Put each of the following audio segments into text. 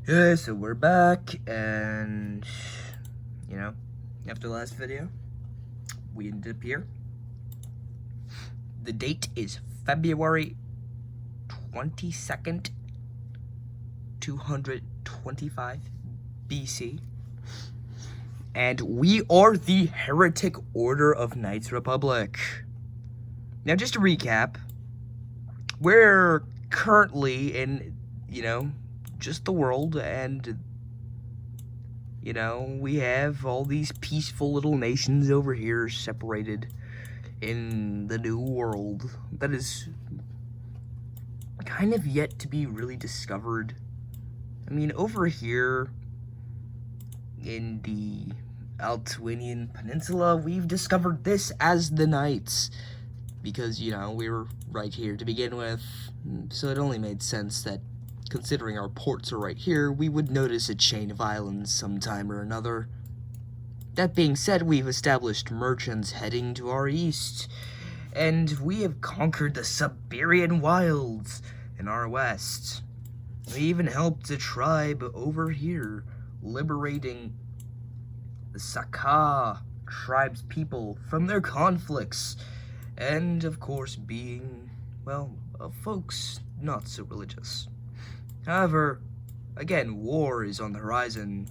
Yeah, so we're back, and, after the last video, we ended up here. The date is February 22nd, 225 BC, and we are the Heretic Order of Knights Republic. Now, just to recap, we're currently in, just the world, and, we have all these peaceful little nations over here separated in the new world that is kind of yet to be really discovered. I mean, over here in the Altwinian Peninsula, we've discovered this as the Knights, because, we were right here to begin with, so it only made sense that, considering our ports are right here, we would notice a chain of islands sometime or another. That being said, we've established merchants heading to our east, and we have conquered the Siberian wilds in our west. We even helped a tribe over here, liberating the Saka tribe's people from their conflicts, and of course being, folks not so religious. However, again, war is on the horizon.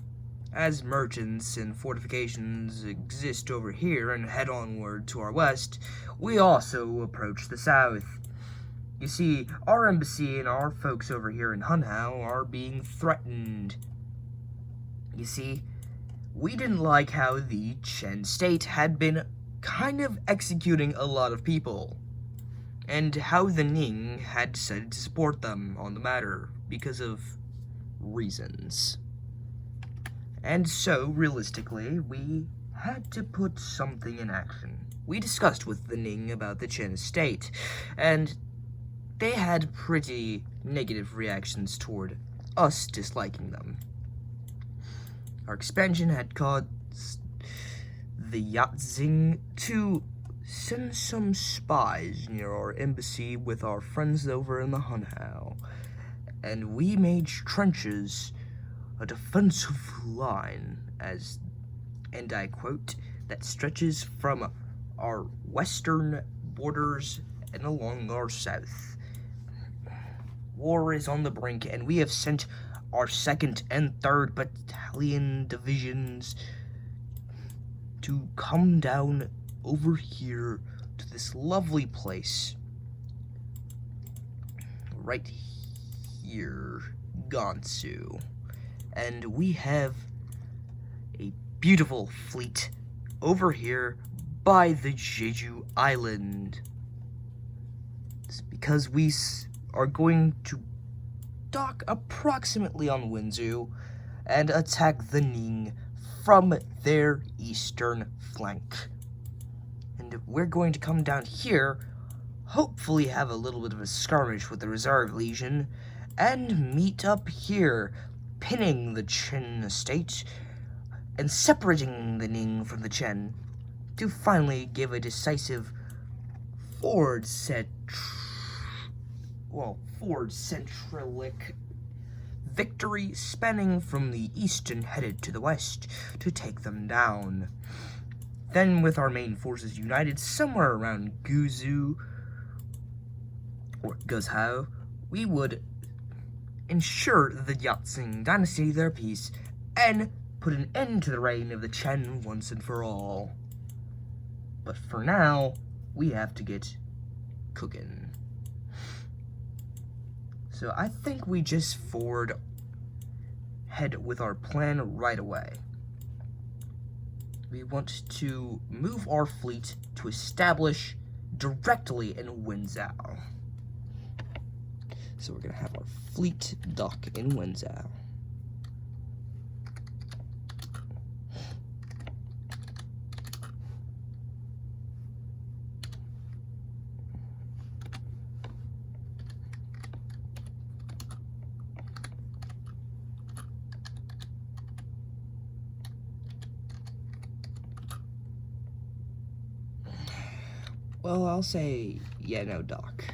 As merchants and fortifications exist over here and head onward to our west, we also approach the south. You see, our embassy and our folks over here in Hunhao are being threatened. You see, we didn't like how the Chen state had been kind of executing a lot of people, and how the Ning had decided to support them on the matter because of reasons. And so, realistically, we had to put something in action. We discussed with the Ning about the Chen state, and they had pretty negative reactions toward us disliking them. Our expansion had caused the Yatzing to send some spies near our embassy with our friends over in the Hunhao, and we made trenches a defensive line, and I quote, that stretches from our western borders and along our south. War is on the brink, and we have sent our 2nd and 3rd Battalion divisions to come down over here to this lovely place right here, Gansu. And we have a beautiful fleet over here by the Jeju Island. It's because we are going to dock approximately on Winzu and attack the Ning from their eastern flank. And we're going to come down here, hopefully have a little bit of a skirmish with the Reserve Legion, and meet up here, pinning the Chen state and separating the Ning from the Chen, to finally give a decisive forward-centric victory, spanning from the east and headed to the west to take them down. Then, with our main forces united somewhere around Guzu or Guzhou, we would ensure the Yatzing dynasty their peace and put an end to the reign of the Chen once and for all. But for now, we have to get cooking. So I think we just head with our plan right away. We want to move our fleet to establish directly in Wenzhou. So we're going to have our fleet dock in Wenzhou. Well, I'll say, yeah, no, dock.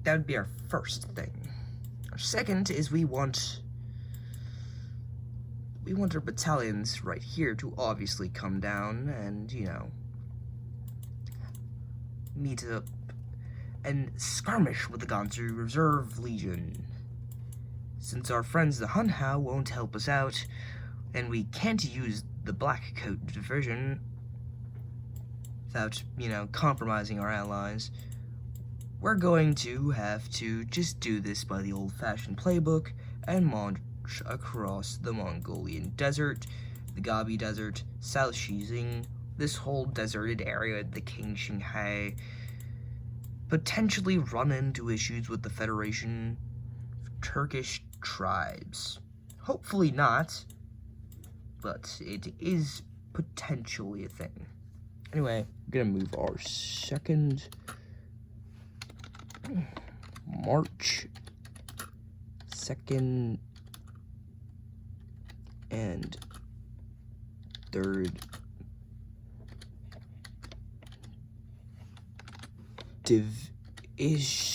That would be our first thing. Our second is we want our battalions right here to obviously come down and, you know, meet up and skirmish with the Gansu Reserve Legion. Since our friends the Hunhao won't help us out, and we can't use the Black Coat Division without, you know, compromising our allies, we're going to have to just do this by the old-fashioned playbook and march across the Mongolian desert, the Gobi Desert, South Shizing, this whole deserted area at the King Shanghai, potentially run into issues with the Federation of Turkish tribes. Hopefully not, but it is potentially a thing. Anyway, we're gonna move our second march, second and third division.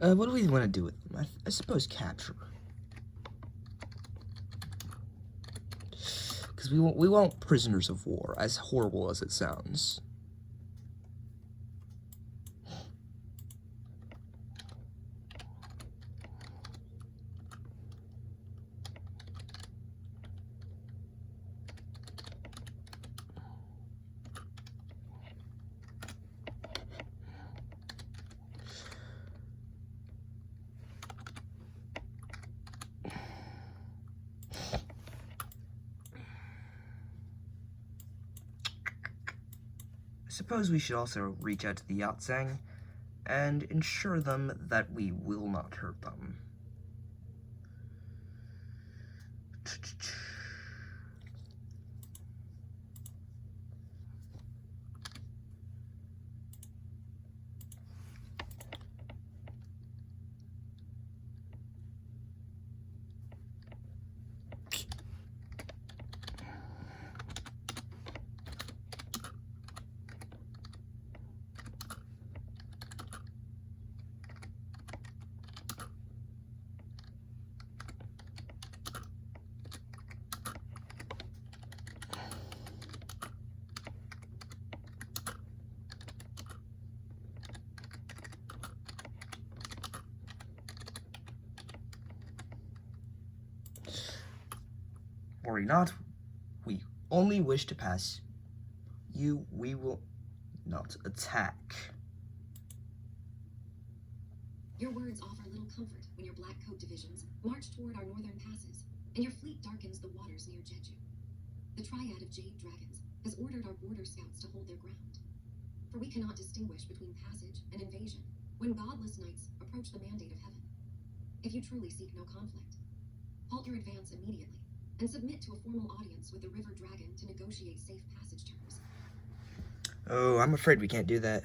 What do we want to do with them? I suppose capture. Because we want prisoners of war, as horrible as it sounds. Suppose we should also reach out to the Yatsang and ensure them that we will not hurt them. Worry not, we only wish to pass you, we will not attack. Your words offer little comfort when your Black Coat divisions march toward our northern passes, and your fleet darkens the waters near Jeju. The triad of Jade Dragons has ordered our border scouts to hold their ground, for we cannot distinguish between passage and invasion when godless knights approach the mandate of heaven. If you truly seek no conflict, halt your advance immediately and submit to a formal audience with the River Dragon to negotiate safe passage terms. Oh, I'm afraid we can't do that.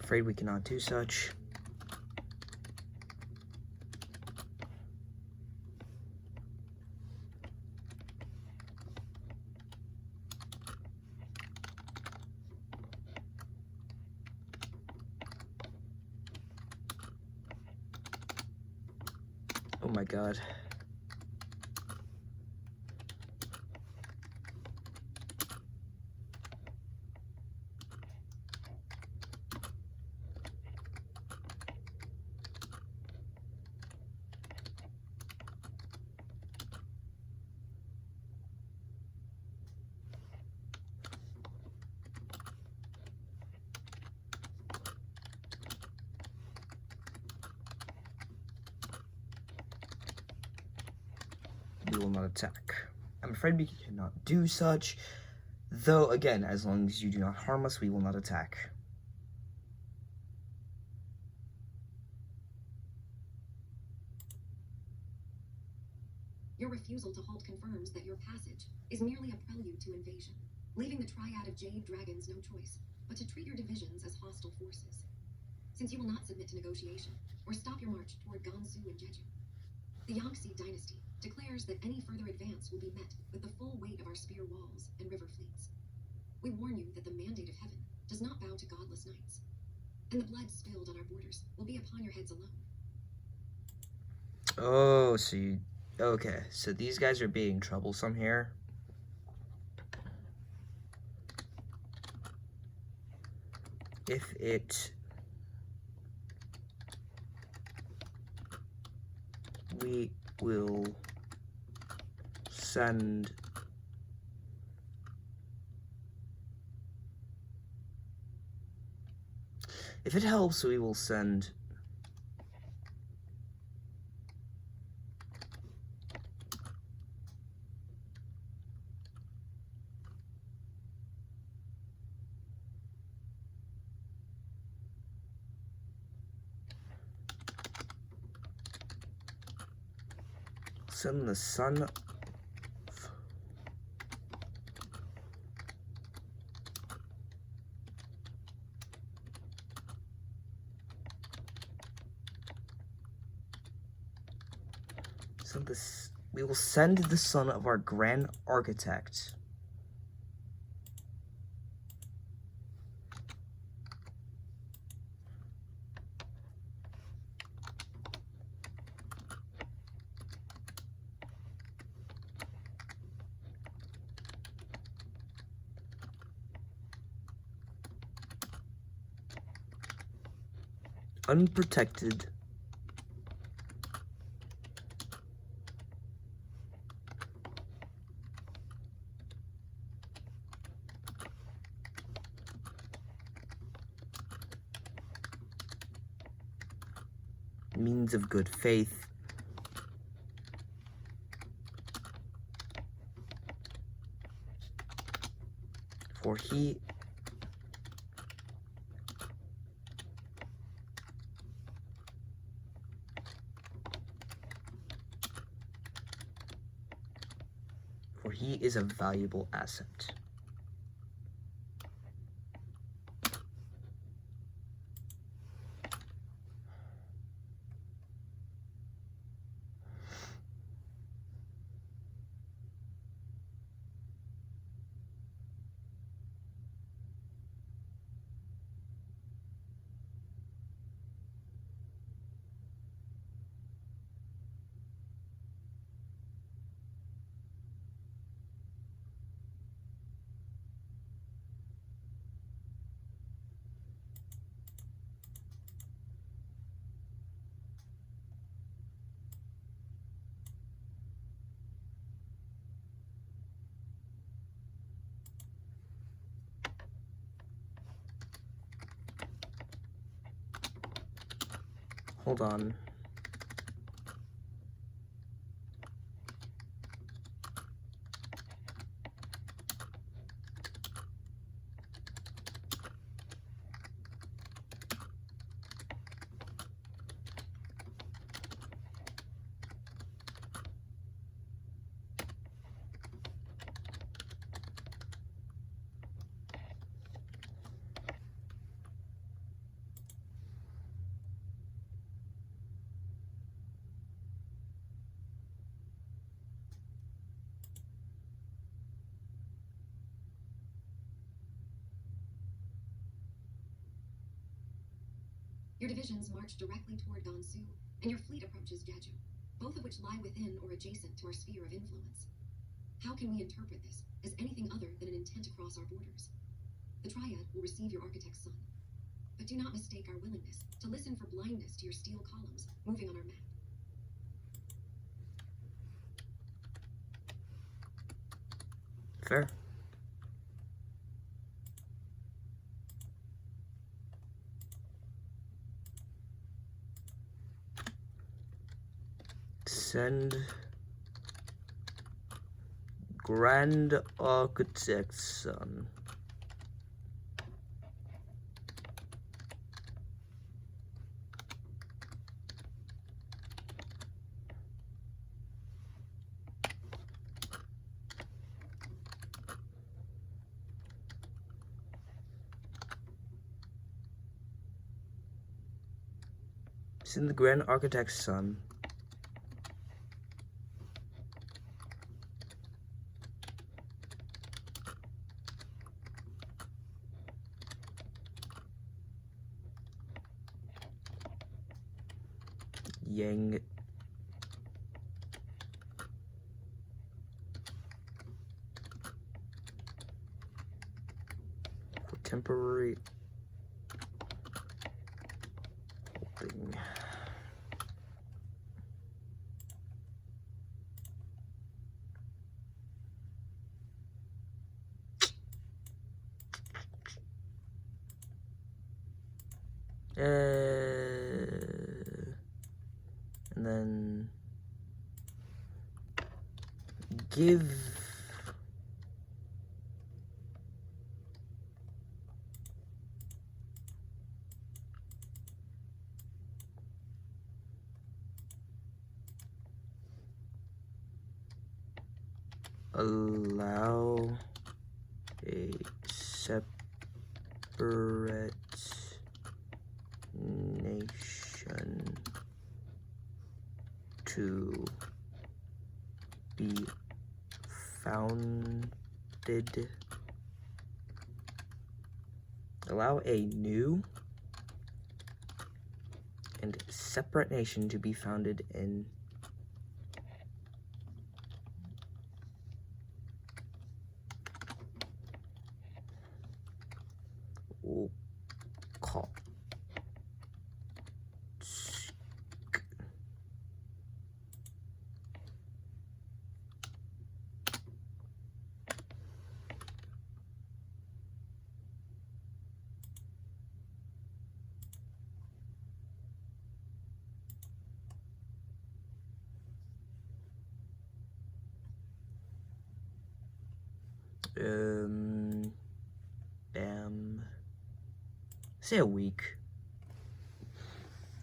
Afraid we cannot do such. Oh my god. we will not attack. I'm afraid we cannot do such, though, again, as long as you do not harm us, we will not attack. Your refusal to halt confirms that your passage is merely a prelude to invasion, leaving the triad of Jade Dragons no choice but to treat your divisions as hostile forces. Since you will not submit to negotiation or stop your march toward Gansu and Jeju, the Yangtze dynasty declares that any further advance will be met with the full weight of our spear walls and river fleets. We warn you that the mandate of heaven does not bow to godless knights, and the blood spilled on our borders will be upon your heads alone. Oh, so you... Okay, so these guys are being troublesome here. If it... We will send... If it helps, we will send... Send the son... We will send the son of our grand architect. Unprotected. Means of good faith. For he is a valuable asset. Hold on. Your divisions march directly toward Gansu, and your fleet approaches Jeju, both of which lie within or adjacent to our sphere of influence. How can we interpret this as anything other than an intent to cross our borders? The Triad will receive your architect's son, but do not mistake our willingness to listen for blindness to your steel columns moving on our map. Fair. Send Grand Architect's son. It's in the Grand Architect's son. Yang temporary holding. And then give allow a separate nation to be founded. Allow a new and separate nation to be founded in say a week.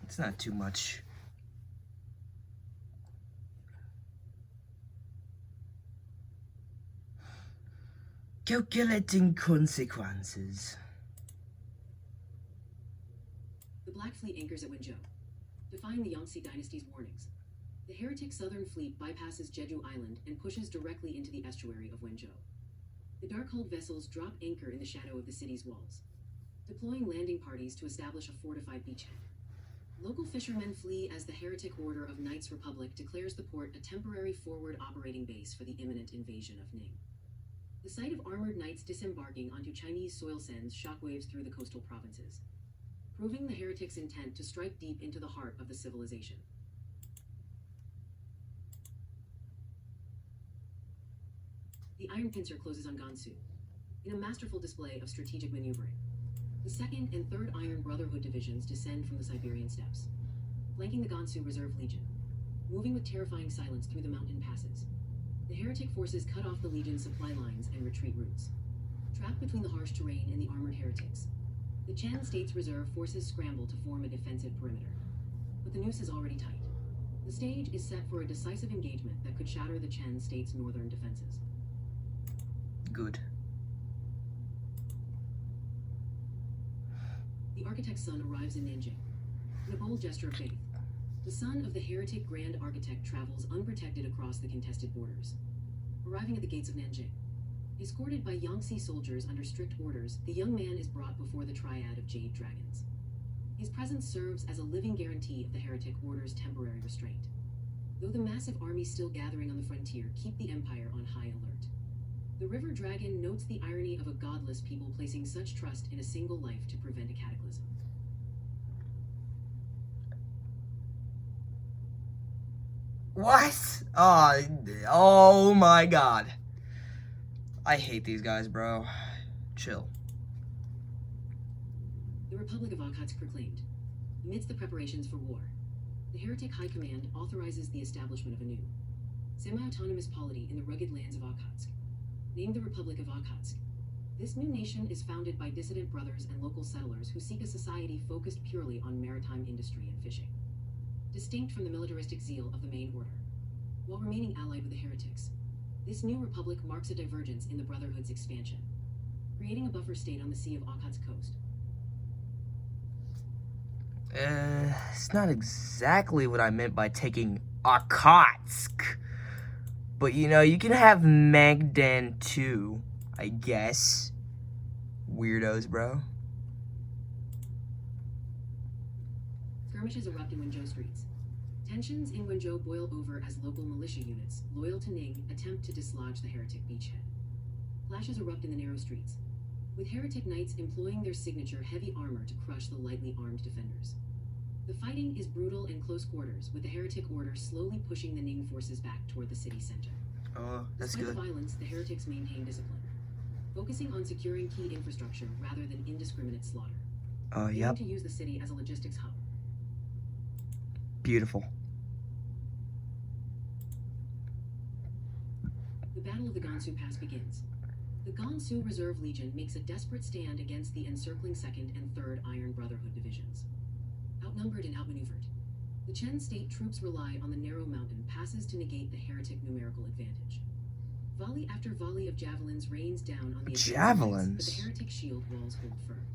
It's not too much. Calculating consequences. The Black Fleet anchors at Wenzhou, defying the Yangtze Dynasty's warnings. The heretic Southern Fleet bypasses Jeju Island and pushes directly into the estuary of Wenzhou. The Darkhulled vessels drop anchor in the shadow of the city's walls, deploying landing parties to establish a fortified beachhead. Local fishermen flee as the heretic order of Knights Republic declares the port a temporary forward operating base for the imminent invasion of Ning. The sight of armored knights disembarking onto Chinese soil sends shockwaves through the coastal provinces, proving the heretics' intent to strike deep into the heart of the civilization. The Iron Pincer closes on Gansu, in a masterful display of strategic maneuvering. The 2nd and 3rd Iron Brotherhood divisions descend from the Siberian steppes, flanking the Gansu Reserve Legion, moving with terrifying silence through the mountain passes. The heretic forces cut off the Legion's supply lines and retreat routes. Trapped between the harsh terrain and the armored heretics, the Chen States Reserve forces scramble to form a defensive perimeter. But the noose is already tight. The stage is set for a decisive engagement that could shatter the Chen States' northern defenses. Good. The architect's son arrives in Nanjing. In a bold gesture of faith, the son of the heretic Grand Architect travels unprotected across the contested borders. Arriving at the gates of Nanjing, escorted by Yangtze soldiers under strict orders, the young man is brought before the triad of Jade Dragons. His presence serves as a living guarantee of the heretic order's temporary restraint, though the massive armies still gathering on the frontier keep the Empire on high alert. The River Dragon notes the irony of a godless people placing such trust in a single life to prevent a cataclysm. What? Oh my god. I hate these guys, bro. Chill. The Republic of Okhotsk proclaimed. Amidst the preparations for war, the Heretic High Command authorizes the establishment of a new, semi-autonomous polity in the rugged lands of Okhotsk. Named the Republic of Okhotsk. This new nation is founded by dissident brothers and local settlers who seek a society focused purely on maritime industry and fishing. Distinct from the militaristic zeal of the main order, while remaining allied with the heretics, this new republic marks a divergence in the Brotherhood's expansion, creating a buffer state on the Sea of Okhotsk coast. It's not exactly what I meant by taking Okhotsk. But, you know, you can have Magdan too, I guess. Weirdos, bro. Skirmishes erupt in Wenzhou streets. Tensions in Wenzhou boil over as local militia units, loyal to Ning, attempt to dislodge the heretic beachhead. Clashes erupt in the narrow streets, with heretic knights employing their signature heavy armor to crush the lightly armed defenders. The fighting is brutal in close quarters, with the heretic order slowly pushing the Ning forces back toward the city center. Oh, that's Despite good. the violence, the heretics maintain discipline, focusing on securing key infrastructure rather than indiscriminate slaughter. Yep. Aiming to use the city as a logistics hub. Beautiful. The Battle of the Gansu Pass begins. The Gansu Reserve Legion makes a desperate stand against the encircling 2nd and 3rd Iron Brotherhood divisions. Outnumbered and outmaneuvered, the Chen state troops rely on the narrow mountain passes to negate the heretic numerical advantage. Volley after volley of javelins rains down on the Javelins? but the heretic shield walls hold firm.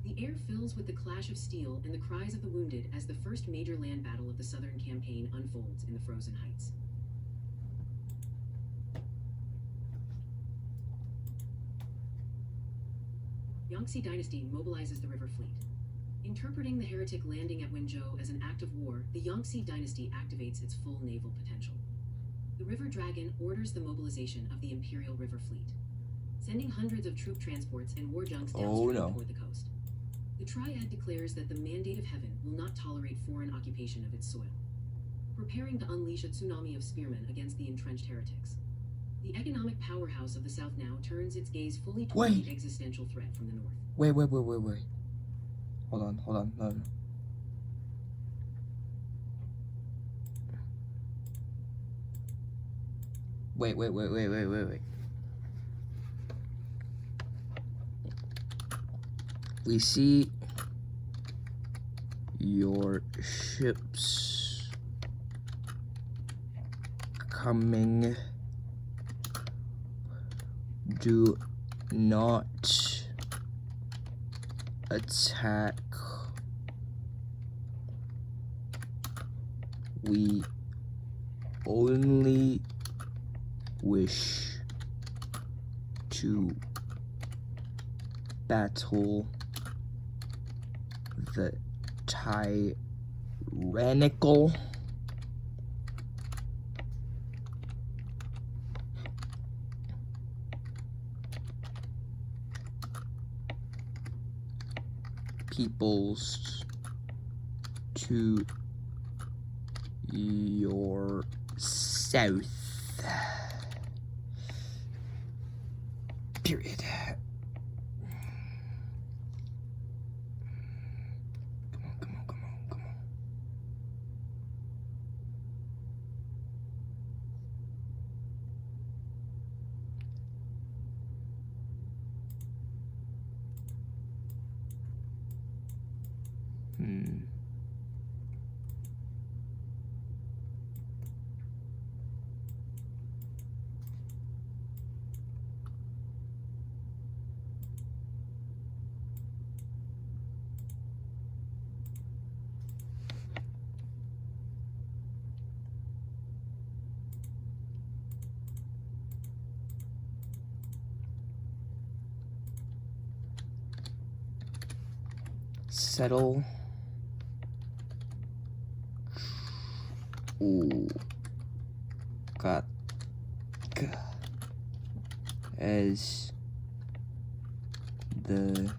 The air fills with the clash of steel and the cries of the wounded as the first major land battle of the Southern Campaign unfolds in the Frozen Heights. Yangtze Dynasty mobilizes the river fleet. Interpreting the heretic landing at Wenzhou as an act of war, the Yangtze Dynasty activates its full naval potential. The River Dragon orders the mobilization of the Imperial River Fleet, sending hundreds of troop transports and war junks downstream toward the coast. The Triad declares that the Mandate of Heaven will not tolerate foreign occupation of its soil, preparing to unleash a tsunami of spearmen against the entrenched heretics. The economic powerhouse of the South now turns its gaze fully toward the existential threat from the North. Wait. Hold on. No. Wait. We see your ships coming. Do not attack. We only wish to battle the tyrannical peoples to your south. Period. Come on. Settle. Ooh. Got as the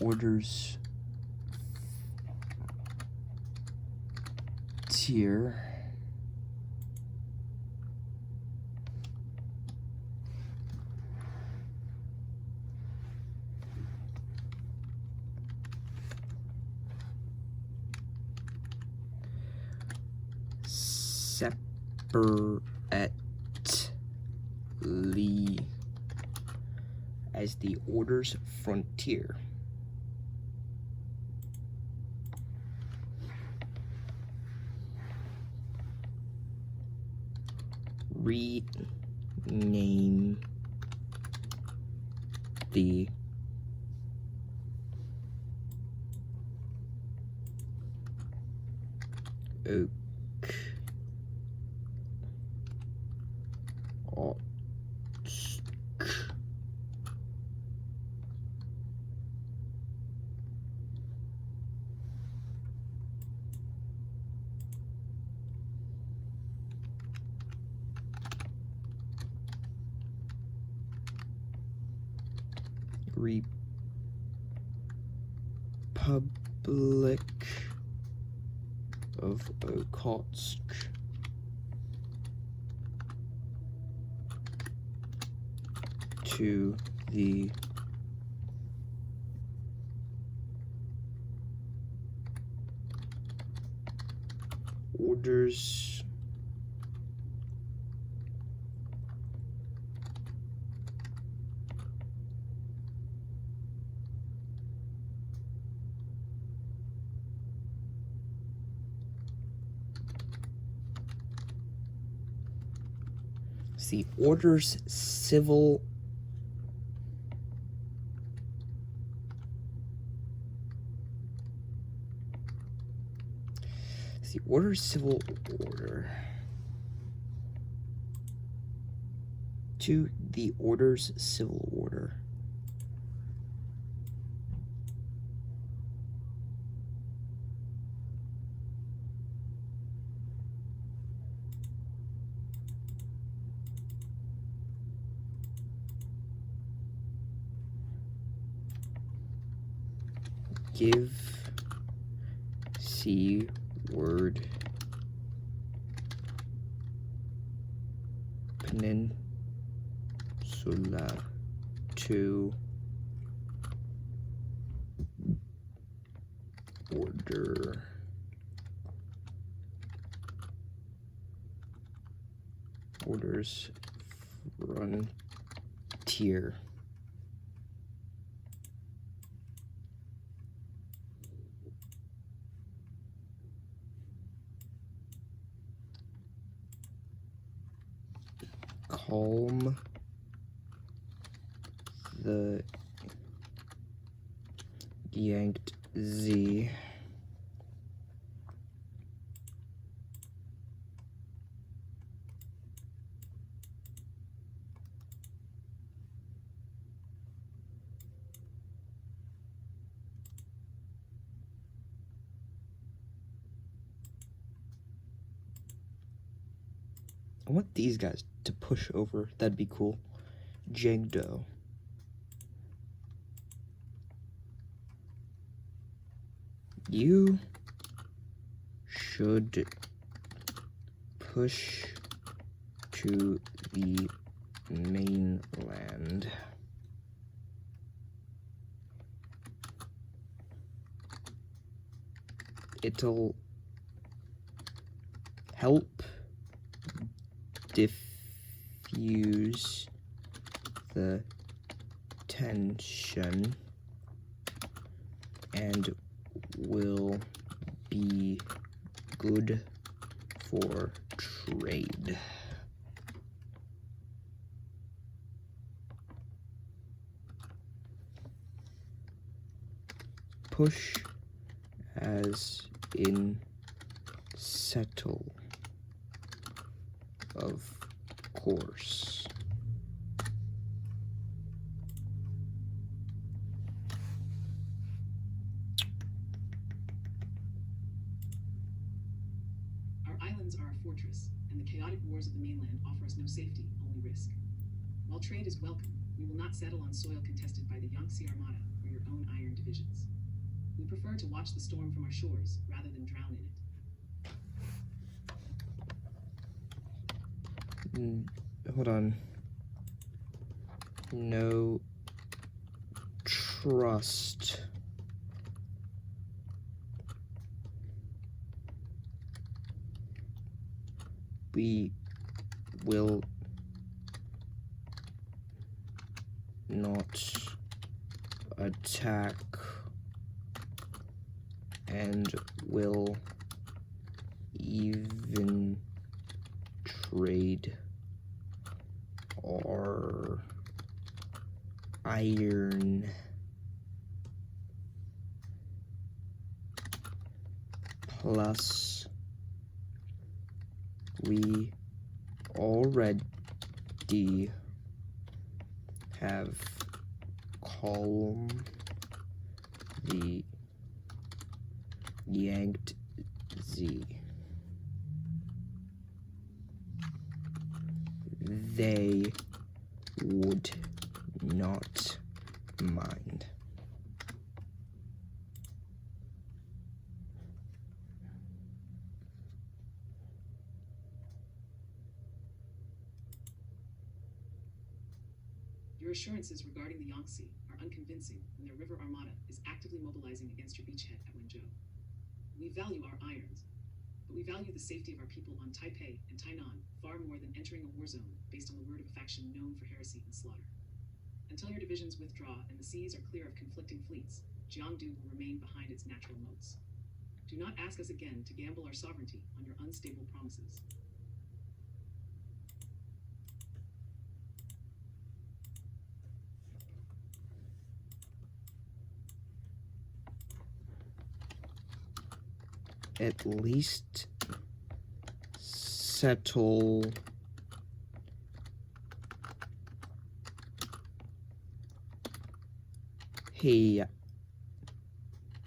orders tier as the Order's frontier. Rename the Oak Republic of Okhotsk to the Order's civil order to the Order's civil order. Give C word peninsula to Order's frontier. Calm the yanked Z I want these guys to push over. That'd be cool. Jangdo. You should push to the mainland. It'll help diffuse the tension and will be good for trade. Push as in settle, of course. Our islands are a fortress, and the chaotic wars of the mainland offer us no safety, only risk. While trade is welcome, we will not settle on soil contested by the Yangtze Armada or your own iron divisions. We prefer to watch the storm from our shores rather than drown in it. Hold on. No trust. will not attack and will even trade our iron plus we already have calm the yanked Z. They would not mind. Your assurances regarding the Yangtze are unconvincing when their river armada is actively mobilizing against your beachhead at Wenzhou. We value our irons, but we value the safety of our people on Taipei and Tainan far more than entering a war zone based on the word of a faction known for heresy and slaughter. Until your divisions withdraw and the seas are clear of conflicting fleets, Jiangdu will remain behind its natural moats. Do not ask us again to gamble our sovereignty on your unstable promises. At least settle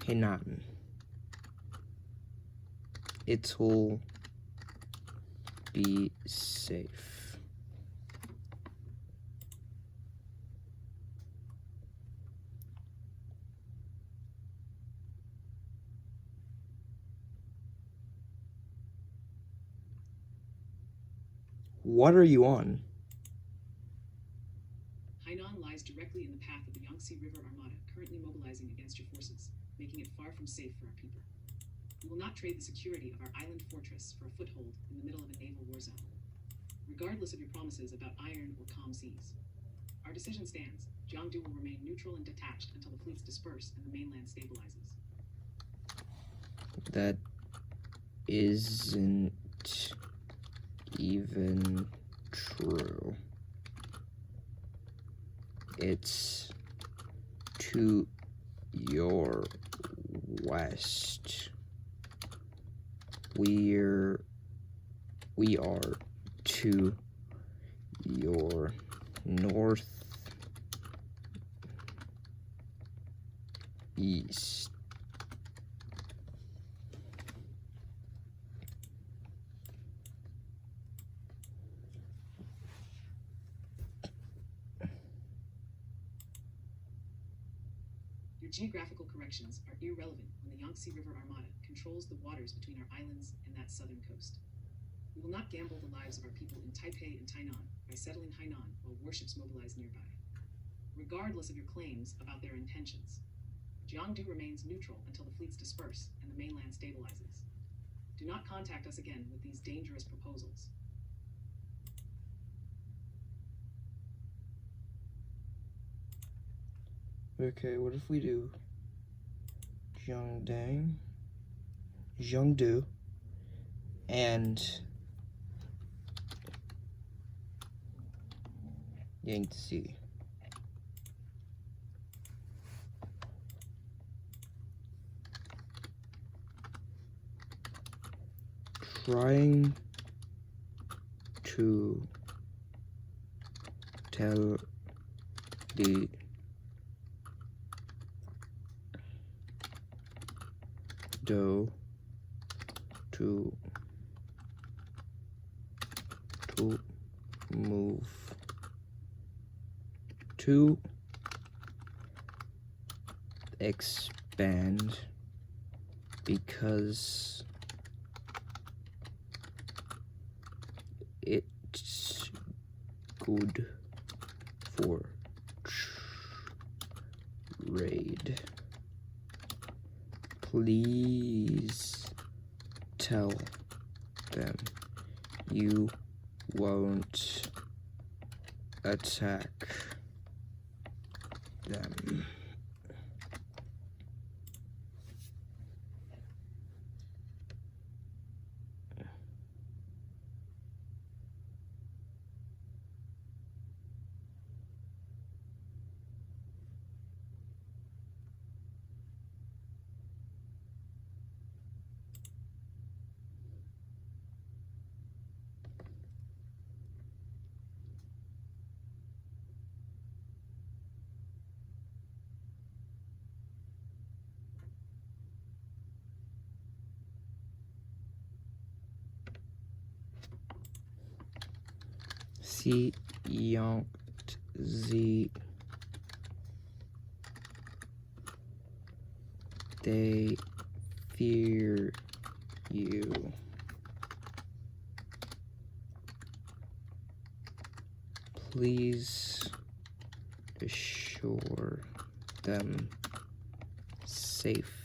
Henan. It'll be safe. What are you on? Hainan lies directly in the path of the Yangtze River Armada, currently mobilizing against your forces, making it far from safe for our people. We will not trade the security of our island fortress for a foothold in the middle of a naval war zone, regardless of your promises about iron or calm seas. Our decision stands. Jiangdu will remain neutral and detached until the fleets disperse and the mainland stabilizes. That isn't even true. It's to your west. We are to your northeast. Your geographical corrections are irrelevant when the Yangtze River Armada controls the waters between our islands and that southern coast. We will not gamble the lives of our people in Taipei and Tainan by settling Hainan while warships mobilize nearby. Regardless of your claims about their intentions, Jiangdu remains neutral until the fleets disperse and the mainland stabilizes. Do not contact us again with these dangerous proposals. Okay, what if we do Jiangdu, and Yangtze? Trying to tell the dough to move to expand because it's good for trade. Please tell them you won't attack them. Sie jagt sie. They fear you. Please assure them safety.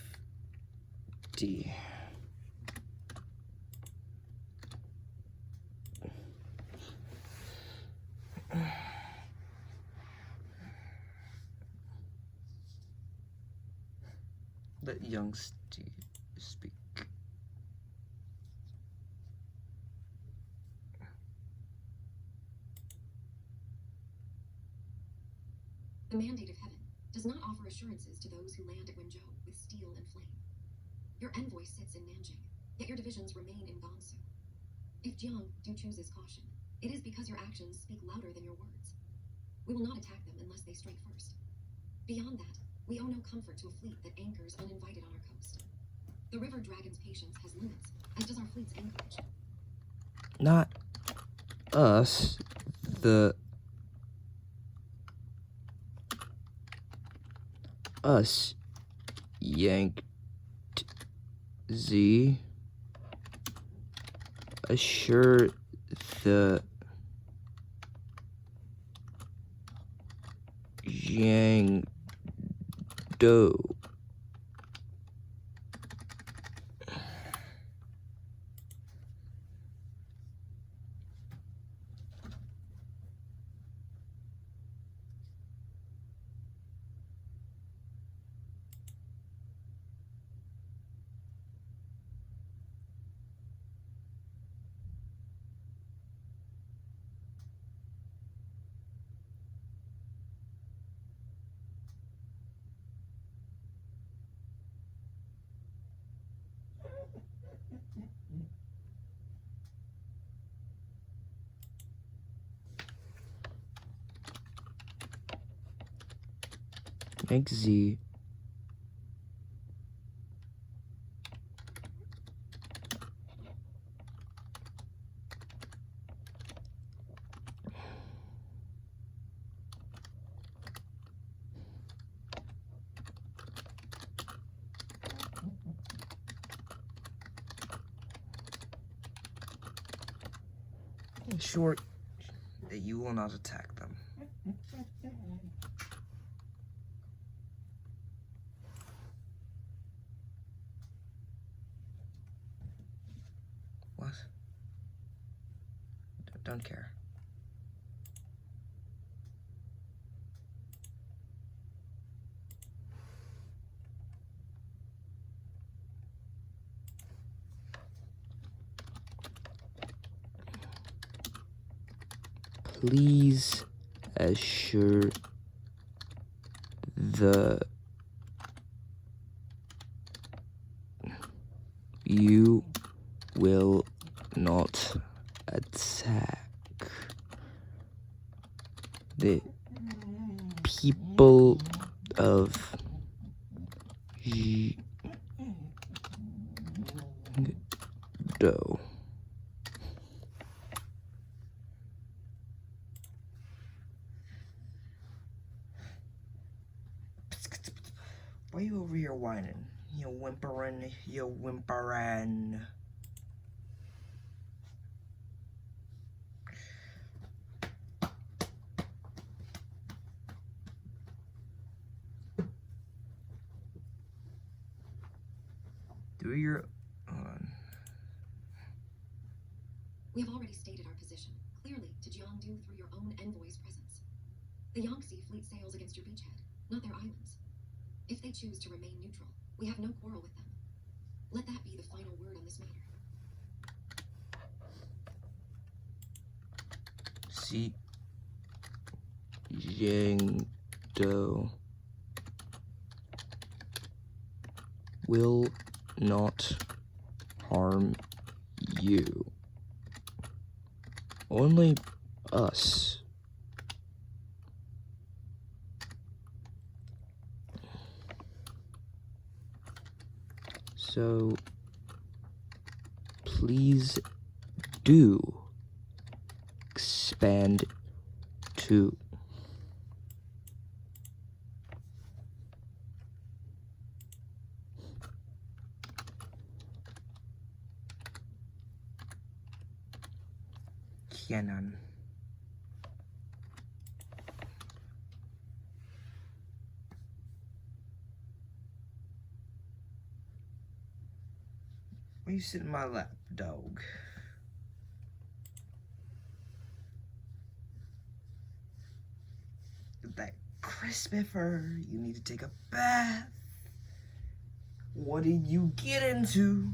Let young Steve speak. The mandate of heaven does not offer assurances to those who land at Wenzhou with steel and flame. Your envoy sits in Nanjing, yet your divisions remain in Gansu. If Jiang do chooses caution, it is because your actions speak louder than your words. We will not attack them unless they strike first. Beyond that, we owe no comfort to a fleet that anchors uninvited on our coast. The river dragon's patience has limits, as does our fleet's anchorage. Not us, us yanked Z. Assure the Jiangdo. Make Z. Ensure that you will not attack them. What? Don't care. Please assure the you will not attack the people of Do. Why are you over here whining? You whimpering, you whimpering. Do your... Hold on. We have already stated our position, clearly to Jiangdu through your own envoy's presence. The Yangtze fleet sails against your beachhead, not their islands. If they choose to remain neutral, we have no quarrel with them. Let that be the final word on this matter. See, Jiangdo will not harm you. Only us. So, please do expand to Qianan. Why you sit in my lap, dog? With that crispy fur, you need to take a bath. What did you get into?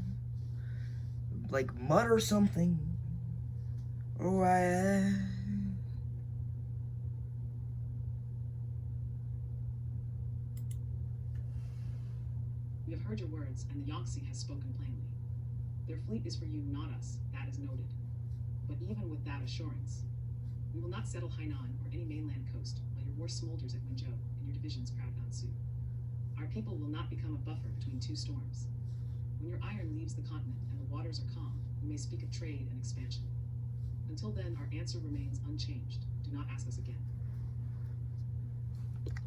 Like mud or something? Oh, We have heard your words, and the Yangtze has spoken plainly. Their fleet is for you, not us. That is noted. But even with that assurance, we will not settle Hainan or any mainland coast while your war smolders at Wenzhou and your divisions crowd Gansu. Our people will not become a buffer between two storms. When your iron leaves the continent and the waters are calm, we may speak of trade and expansion. Until then, our answer remains unchanged. Do not ask us again.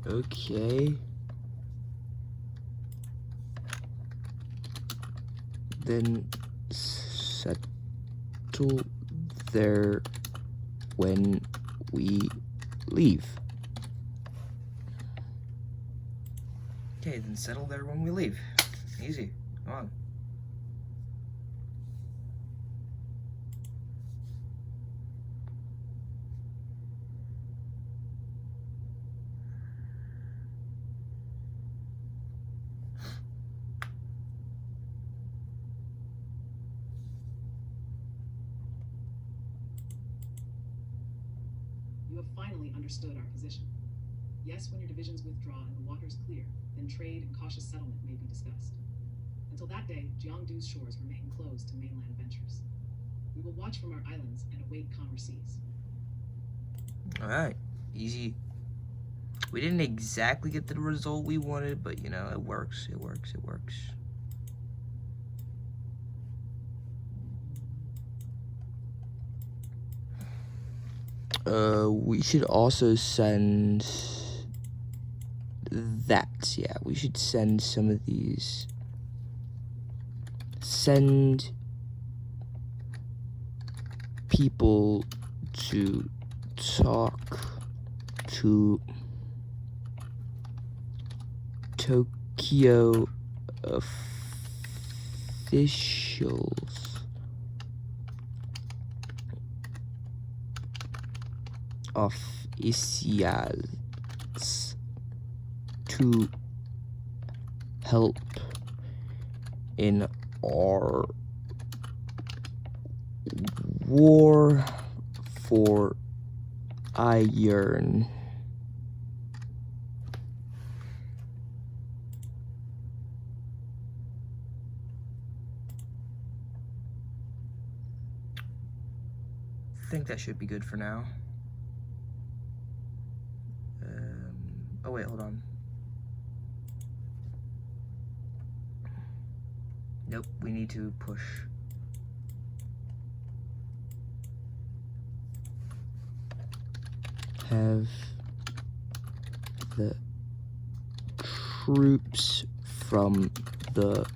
okay. Then settle there when we leave. Okay, then settle there when we leave. Easy. Come on. You have finally understood our position. Yes, when your divisions withdraw and the waters clear, then trade and cautious settlement may be discussed. Until that day, Jiangdu's shores remain closed to mainland ventures. We will watch from our islands and await calmer seas. Alright, easy. We didn't exactly get the result we wanted, but you know, it works, it works, it works. We should also send that. Yeah, we should send some of these. Send people to talk to Tokyo officials. Officials to help in our war for iron. I think that should be good for now. Oh wait, hold on. Nope, we need to push. Have the troops from the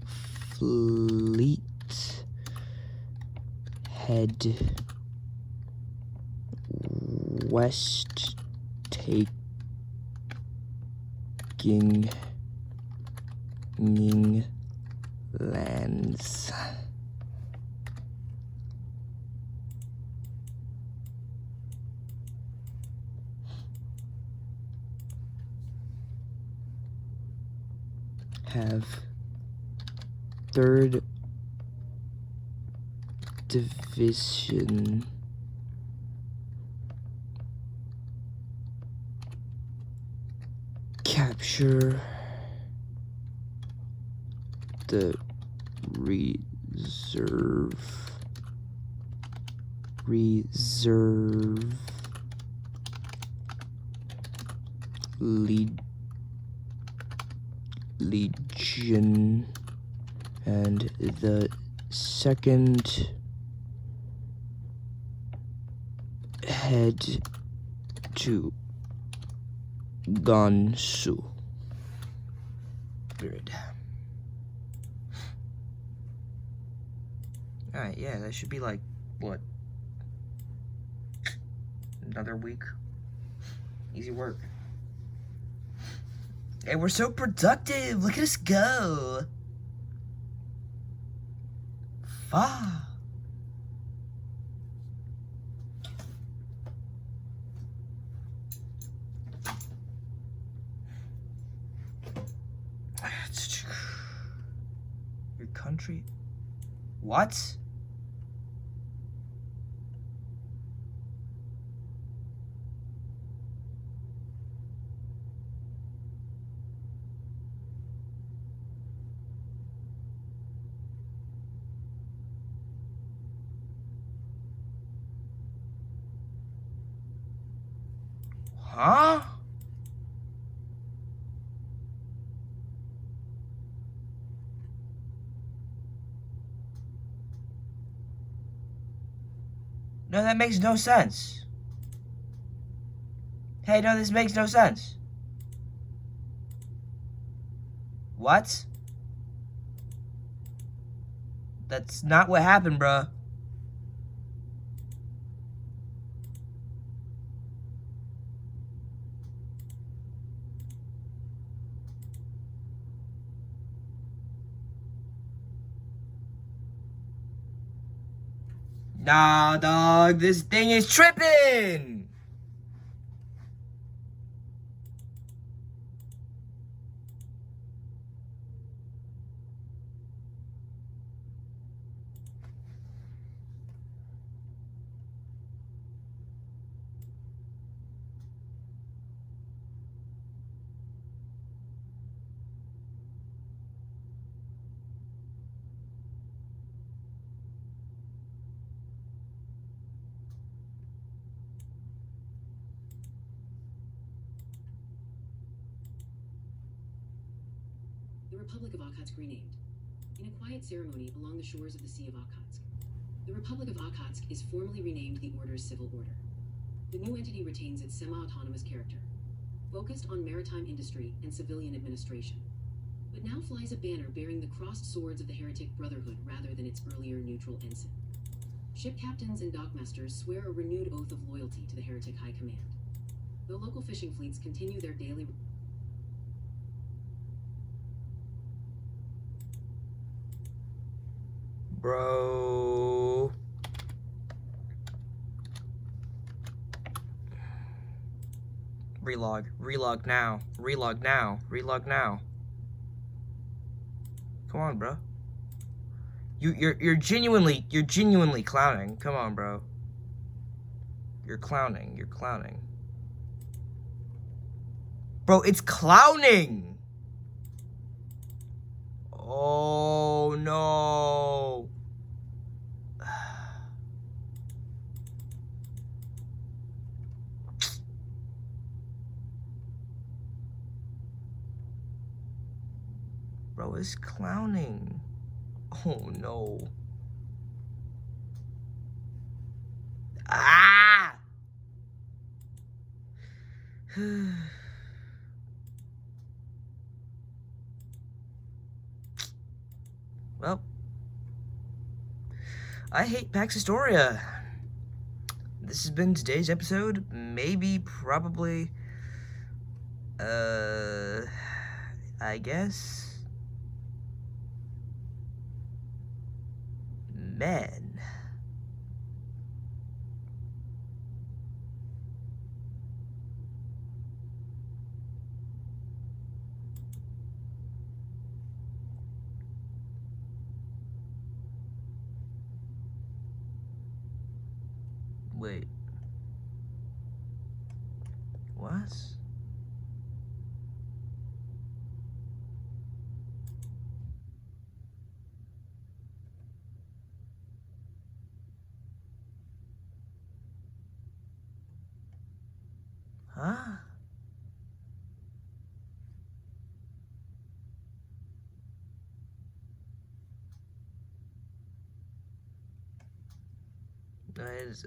fleet head west, taking lands. have 3rd Division capture the reserve legion, and the 2nd head to Gansu. Good. Alright, yeah, that should be like, what? Another week? Easy work. Hey, we're so productive! Look at us go! Fuck! Your country? What? Huh? No, that makes no sense. Hey, no, this makes no sense. What? That's not what happened, bruh. Nah, dog, this thing is tripping! The Republic of Okhotsk renamed. In a quiet ceremony along the shores of the Sea of Okhotsk, the Republic of Okhotsk is formally renamed the Order's Civil Order. The new entity retains its semi-autonomous character, focused on maritime industry and civilian administration, but now flies a banner bearing the crossed swords of the Heretic Brotherhood rather than its earlier neutral ensign. Ship captains and dockmasters swear a renewed oath of loyalty to the Heretic High Command, though local fishing fleets continue their daily Bro. Relog now. Relog now. Come on, bro. You're genuinely clowning. Come on, bro. You're clowning. Bro, it's clowning. Oh no. Bro, it's clowning. Oh no. Ah! Well, I hate PAX-HISTORIA. This has been today's episode. Maybe, probably, I guess. Man. Wait. What? Huh?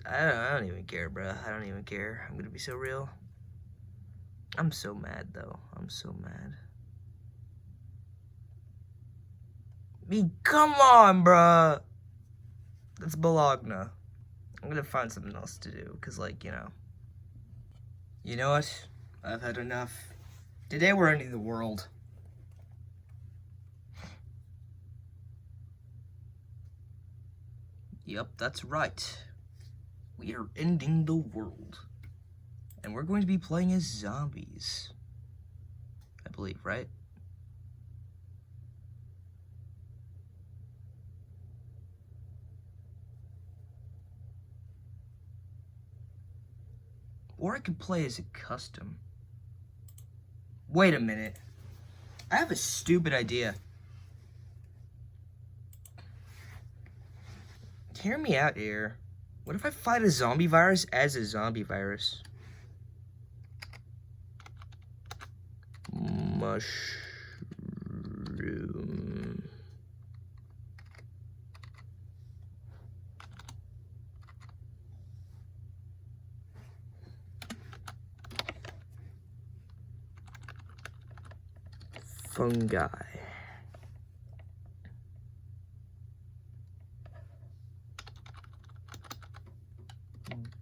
I don't even care, bro. I don't even care. I'm gonna be so real. I'm so mad, though. I'm so mad. I mean, come on, bruh. That's Bologna. I'm gonna find something else to do, because, like, you know. You know what? I've had enough. Today we're ending the world. Yep, that's right. We are ending the world. And we're going to be playing as zombies. I believe, right? Or I could play as a custom. Wait a minute. I have a stupid idea. Hear me out here. What if I fight a zombie virus as a zombie virus? Mushroom. Fungi.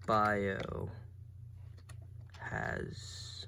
Bio has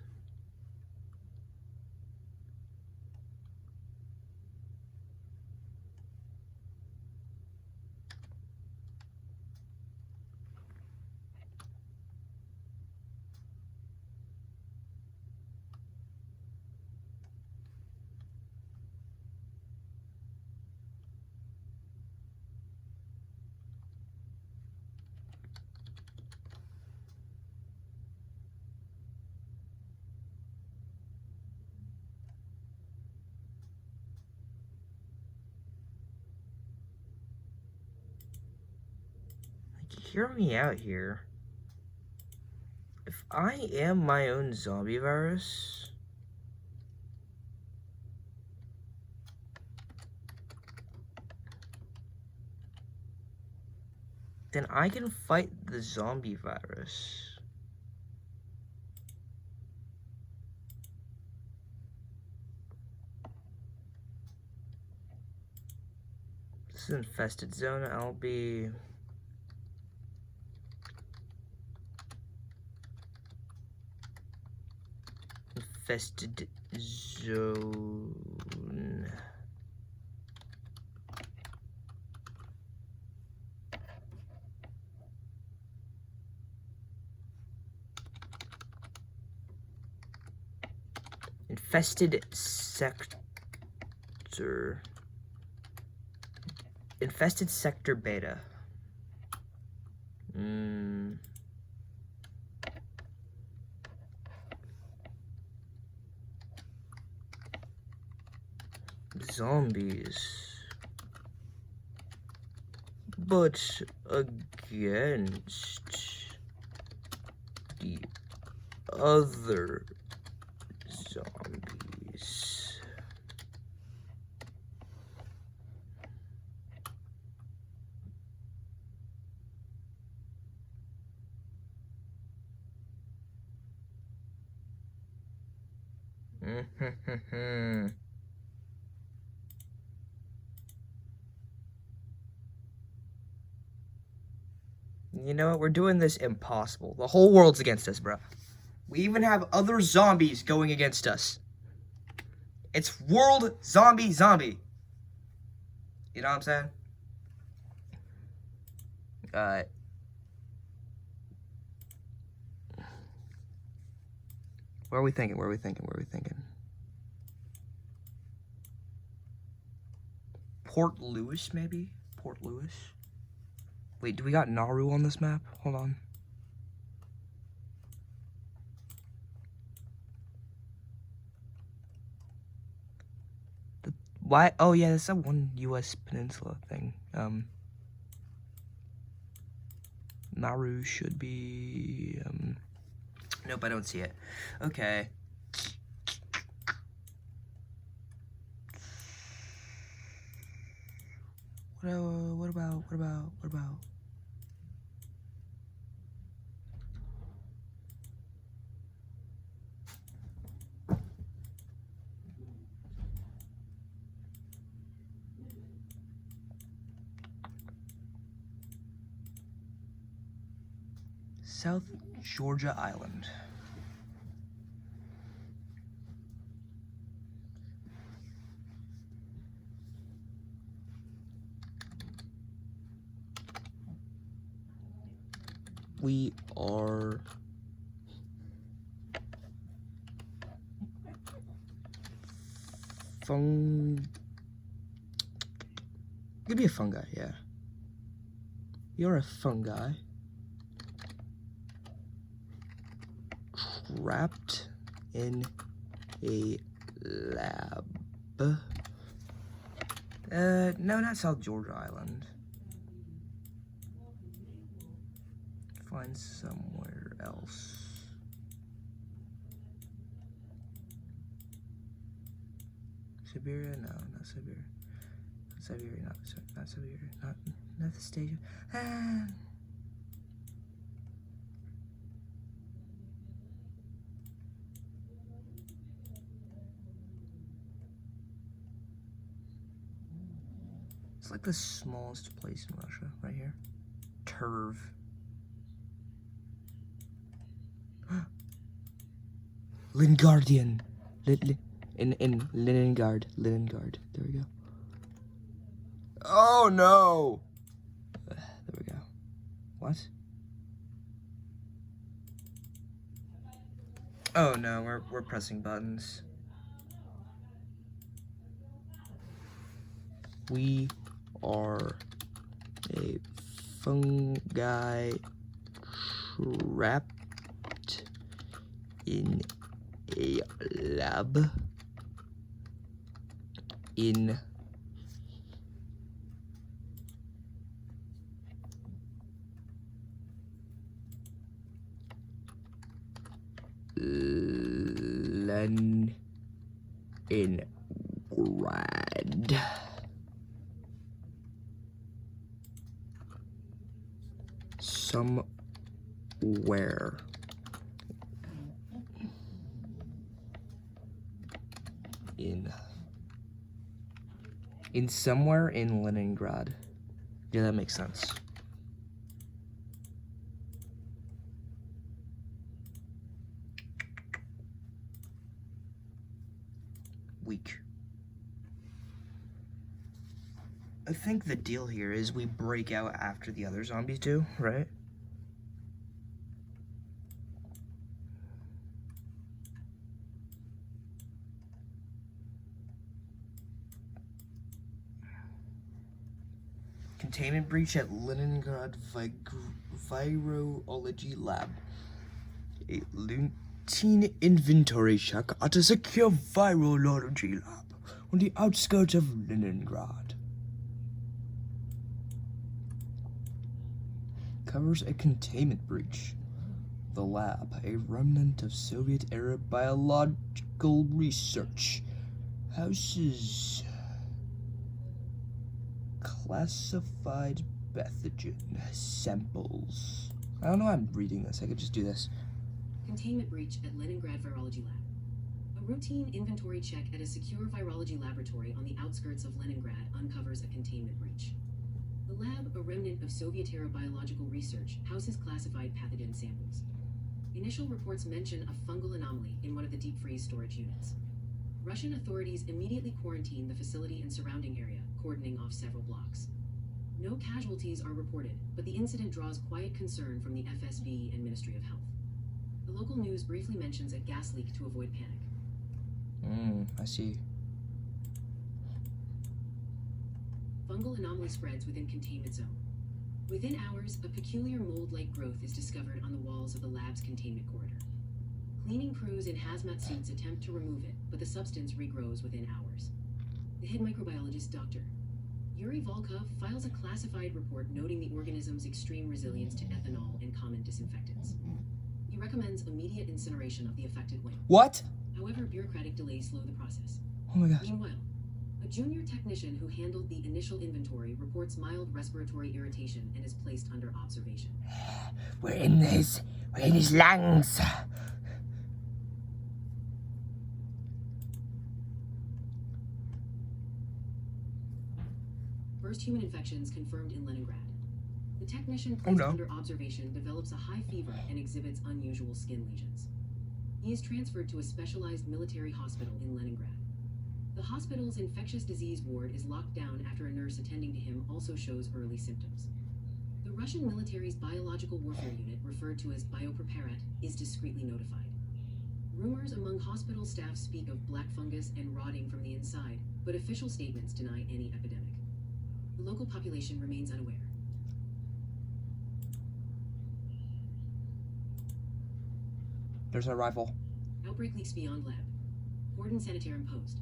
hear me out here. If I am my own zombie virus, then I can fight the zombie virus. This is infested zone. I'll be infested zone. Infested sector. Infested sector beta. Zombies. But against the other zombies. You know what? We're doing this impossible. The whole world's against us, bro. We even have other zombies going against us. It's world zombie. You know what I'm saying? Where are we thinking? Port Louis, maybe? Port Louis? Wait, do we got Nauru on this map? Hold on. Why? Oh yeah, that's that one U.S. peninsula thing. Nauru should be. Nope, I don't see it. Okay. What about? South Georgia Island. We are Could be a fungi, yeah. You're a fungi. Trapped in a lab. No, not South Georgia Island. Find somewhere else. Siberia? No, not Siberia. Not Siberia, not Siberia. Not the station. Ah. It's like the smallest place in Russia, right here. Terv. Lingardian. In Leningrad. There we go. Oh no! There we go. What? Oh no, we're pressing buttons. We are a fungi trapped in a lab in Leningrad. Somewhere in somewhere in Leningrad. Yeah, that makes sense. Weak. I think the deal here is we break out after the other zombies do, right? Containment breach at Leningrad Virology Lab. A routine inventory check at a secure virology lab on the outskirts of Leningrad. Covers a containment breach. The lab, a remnant of Soviet-era biological research, houses classified pathogen samples. I don't know why I'm reading this. I could just do this. Containment breach at Leningrad Virology Lab. A routine inventory check at a secure virology laboratory on the outskirts of Leningrad uncovers a containment breach. The lab, a remnant of Soviet-era biological research, houses classified pathogen samples. Initial reports mention a fungal anomaly in one of the deep freeze storage units. Russian authorities immediately quarantine the facility and surrounding area, cordoning off several blocks. No casualties are reported, but the incident draws quiet concern from the FSB and Ministry of Health. The local news briefly mentions a gas leak to avoid panic. I see. Fungal anomaly spreads within containment zone. Within hours, a peculiar mold-like growth is discovered on the walls of the lab's containment corridor. Cleaning crews in hazmat suits attempt to remove it, but the substance regrows within hours. The head microbiologist, Dr. Yuri Volkov, files a classified report noting the organism's extreme resilience to ethanol and common disinfectants. He recommends immediate incineration of the affected wing. What? However, bureaucratic delays slow the process. Oh my gosh. Meanwhile, a junior technician who handled the initial inventory reports mild respiratory irritation and is placed under observation. We're in his lungs. First human infections confirmed in Leningrad. The technician Oh, placed no. under observation develops a high fever and exhibits unusual skin lesions. He is transferred to a specialized military hospital in Leningrad. The hospital's infectious disease ward is locked down after a nurse attending to him also shows early symptoms. The Russian military's biological warfare unit, referred to as Biopreparat, is discreetly notified. Rumors among hospital staff speak of black fungus and rotting from the inside, but official statements deny any epidemic. The local population remains unaware. There's a rifle. Outbreak leaks beyond lab. Cordon sanitaire imposed.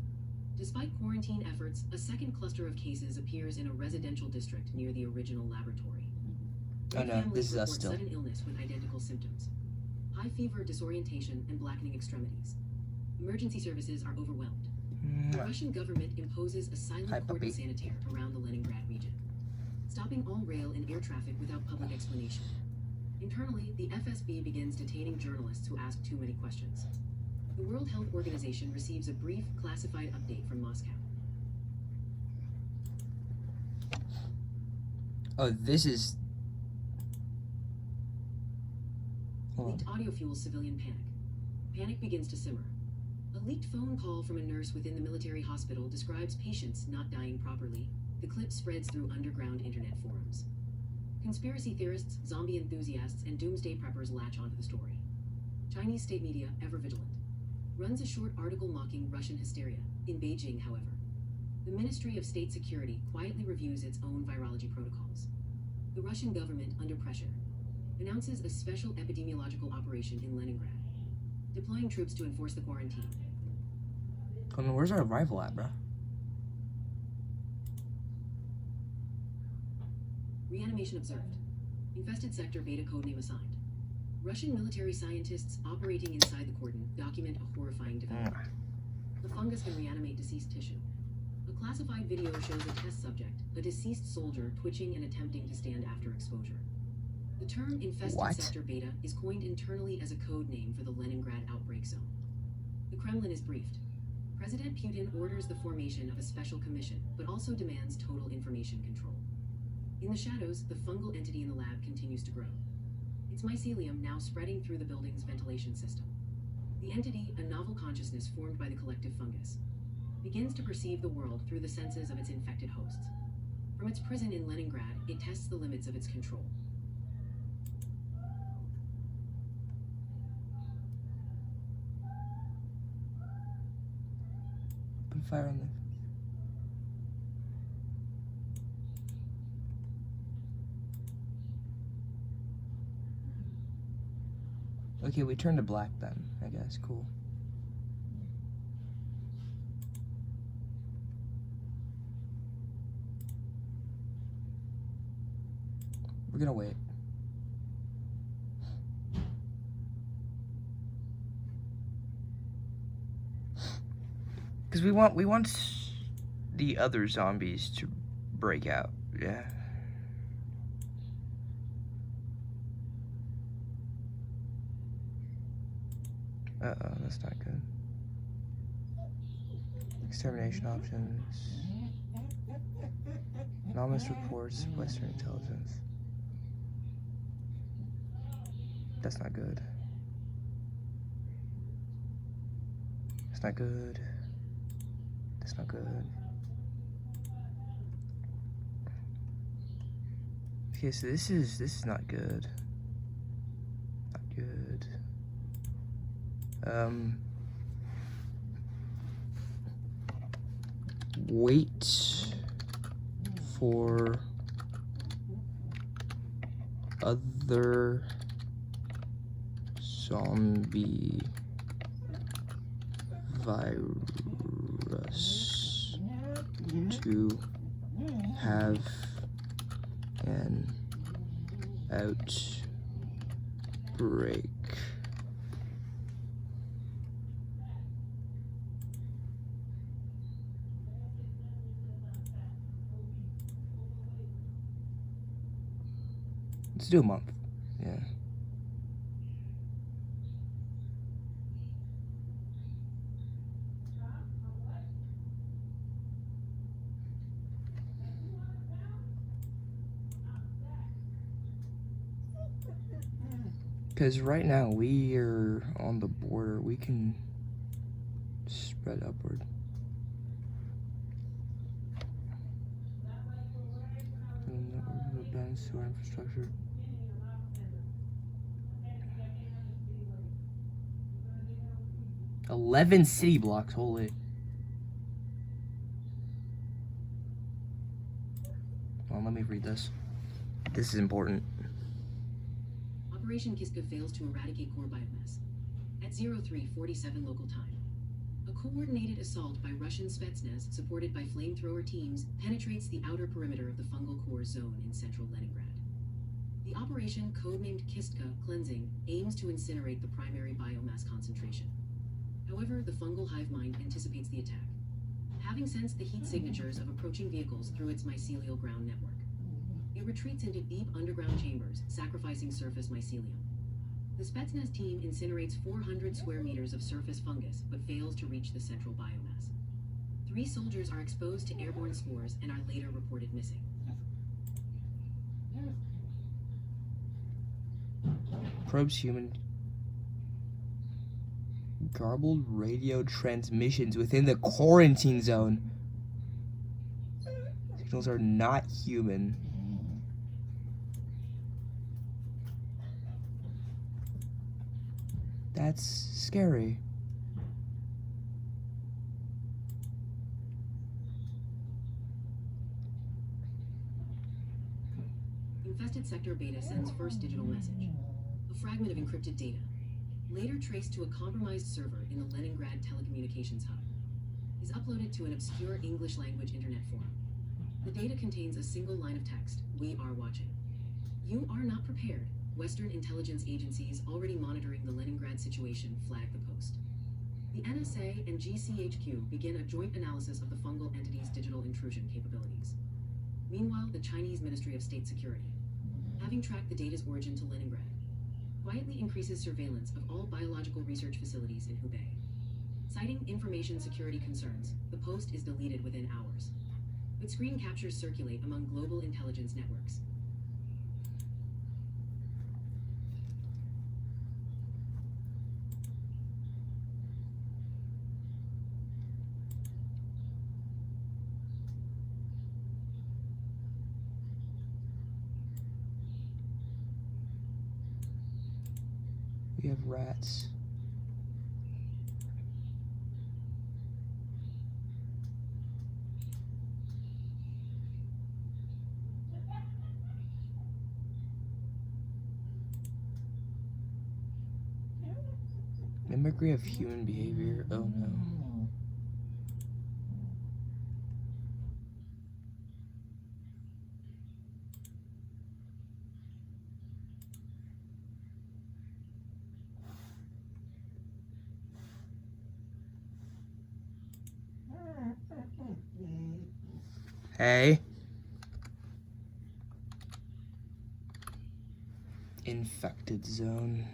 Despite quarantine efforts, a second cluster of cases appears in a residential district near the original laboratory. Oh no, Families this is us report still. sudden illness with identical symptoms. High fever, disorientation, and blackening extremities. Emergency services are overwhelmed. The Russian government imposes a silent Hi, cordon puppy. sanitaire around the Leningrad region, stopping all rail and air traffic without public explanation. Internally, the FSB begins detaining journalists who ask too many questions. The World Health Organization receives a brief, classified update from Moscow. Oh, this is... Hold on. Leaked audio fuels civilian panic. Panic begins to simmer. A leaked phone call from a nurse within the military hospital describes patients not dying properly. The clip spreads through underground internet forums. Conspiracy theorists, zombie enthusiasts, and doomsday preppers latch onto the story. Chinese state media, ever vigilant, runs a short article mocking Russian hysteria. In Beijing, however, the Ministry of State Security quietly reviews its own virology protocols. The Russian government, under pressure, announces a special epidemiological operation in Leningrad, deploying troops to enforce the quarantine. Where's our rifle at, bro? Reanimation observed. Infested sector beta codename assigned. Russian military scientists operating inside the cordon document a horrifying development. The fungus can reanimate deceased tissue. A classified video shows a test subject, a deceased soldier, twitching and attempting to stand after exposure. The term infested What? sector beta is coined internally as a code name for the Leningrad outbreak zone. The Kremlin is briefed. President Putin orders the formation of a special commission, but also demands total information control. In the shadows, the fungal entity in the lab continues to grow. Its mycelium now spreading through the building's ventilation system. The entity, a novel consciousness formed by the collective fungus, begins to perceive the world through the senses of its infected hosts. From its prison in Leningrad, it tests the limits of its control. Open fire on them. Okay, we turned to black then, I guess. Cool. We're gonna wait. Because we want the other zombies to break out, yeah. Uh-oh, that's not good. Extermination options. Anonymous reports, Western intelligence. That's not good. That's not good. That's not good. Okay, so this is not good. Not good. Wait for other zombie virus to have an outbreak. Let's do a month. Yeah. Because right now we are on the border, we can spread upward. Network sewer infrastructure. "11 city blocks, holy." Well, let me read this. This is important. Operation Kiska fails to eradicate core biomass. At 0347 local time, a coordinated assault by Russian Spetsnaz, supported by flamethrower teams, penetrates the outer perimeter of the fungal core zone in central Leningrad. The operation, codenamed Kistka Cleansing, aims to incinerate the primary biomass concentration. However, the fungal hive mind anticipates the attack, having sensed the heat signatures of approaching vehicles through its mycelial ground network. It retreats into deep underground chambers, sacrificing surface mycelium. The Spetsnaz team incinerates 400 square meters of surface fungus, but fails to reach the central biomass. 3 soldiers are exposed to airborne spores and are later reported missing. Probes human garbled radio transmissions within the quarantine zone. Signals are not human. That's scary. Infested Sector Beta sends first digital message. A fragment of encrypted data, later traced to a compromised server in the Leningrad telecommunications hub, is uploaded to an obscure English-language internet forum. The data contains a single line of text: "We are watching. You are not prepared. Western intelligence agencies already monitoring the Leningrad situation flag the post." The NSA and GCHQ begin a joint analysis of the fungal entity's digital intrusion capabilities. Meanwhile, the Chinese Ministry of State Security, having tracked the data's origin to Leningrad, quietly increases surveillance of all biological research facilities in Hubei. Citing information security concerns, the post is deleted within hours. But screen captures circulate among global intelligence networks. We have rats. Mimicry of human behavior. Oh no. Hey. Infected zone.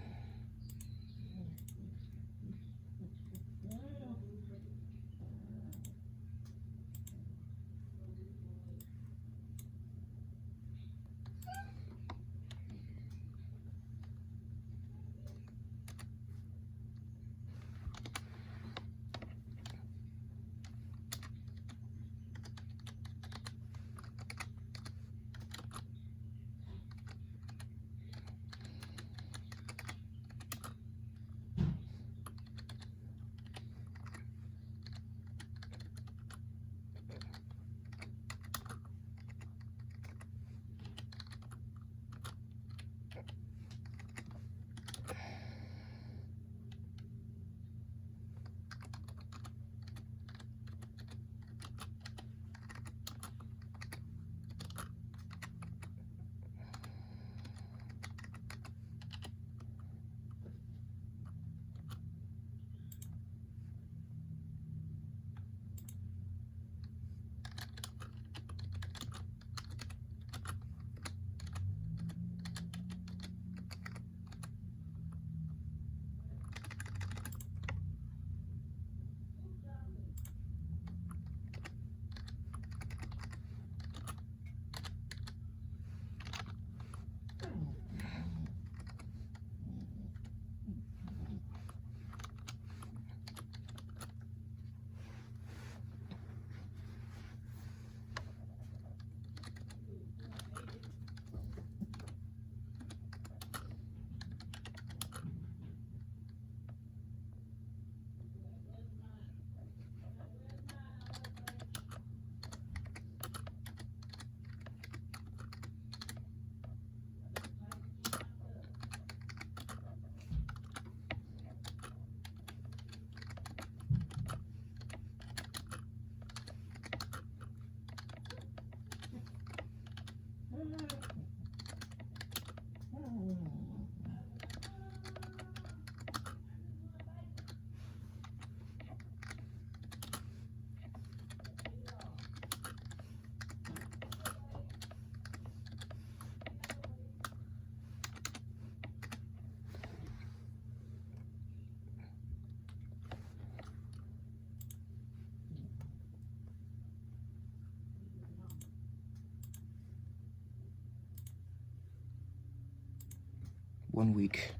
1 week.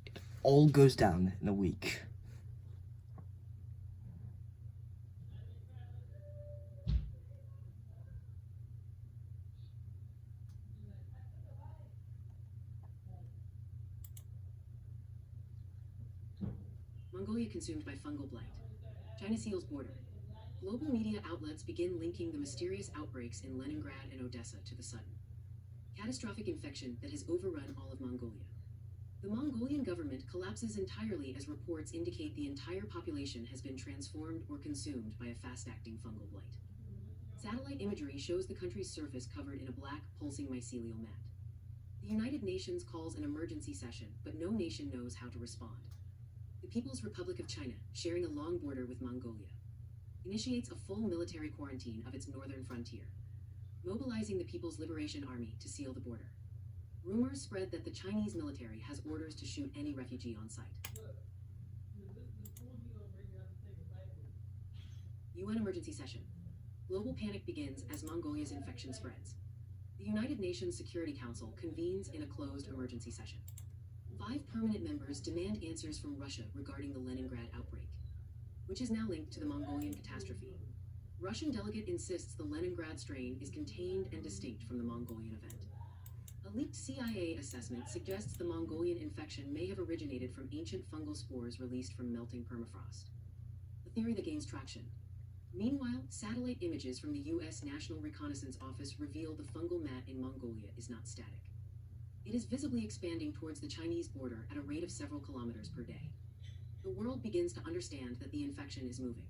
It all goes down in a week. Mongolia consumed by fungal blight. China seals border. Global media outlets begin linking the mysterious outbreaks in Leningrad and Odessa to the sudden catastrophic infection that has overrun all of Mongolia. The Mongolian government collapses entirely as reports indicate the entire population has been transformed or consumed by a fast-acting fungal blight. Satellite imagery shows the country's surface covered in a black, pulsing mycelial mat. The United Nations calls an emergency session, but no nation knows how to respond. The People's Republic of China, sharing a long border with Mongolia, initiates a full military quarantine of its northern frontier, mobilizing the People's Liberation Army to seal the border. Rumors spread that the Chinese military has orders to shoot any refugee on sight. UN emergency session. Global panic begins as Mongolia's infection spreads. The United Nations Security Council convenes in a closed emergency session. 5 permanent members demand answers from Russia regarding the Leningrad outbreak, which is now linked to the Mongolian catastrophe. Russian delegate insists the Leningrad strain is contained and distinct from the Mongolian event. A leaked CIA assessment suggests the Mongolian infection may have originated from ancient fungal spores released from melting permafrost, a theory that gains traction. Meanwhile, satellite images from the U.S. National Reconnaissance Office reveal the fungal mat in Mongolia is not static. It is visibly expanding towards the Chinese border at a rate of several kilometers per day. The world begins to understand that the infection is moving.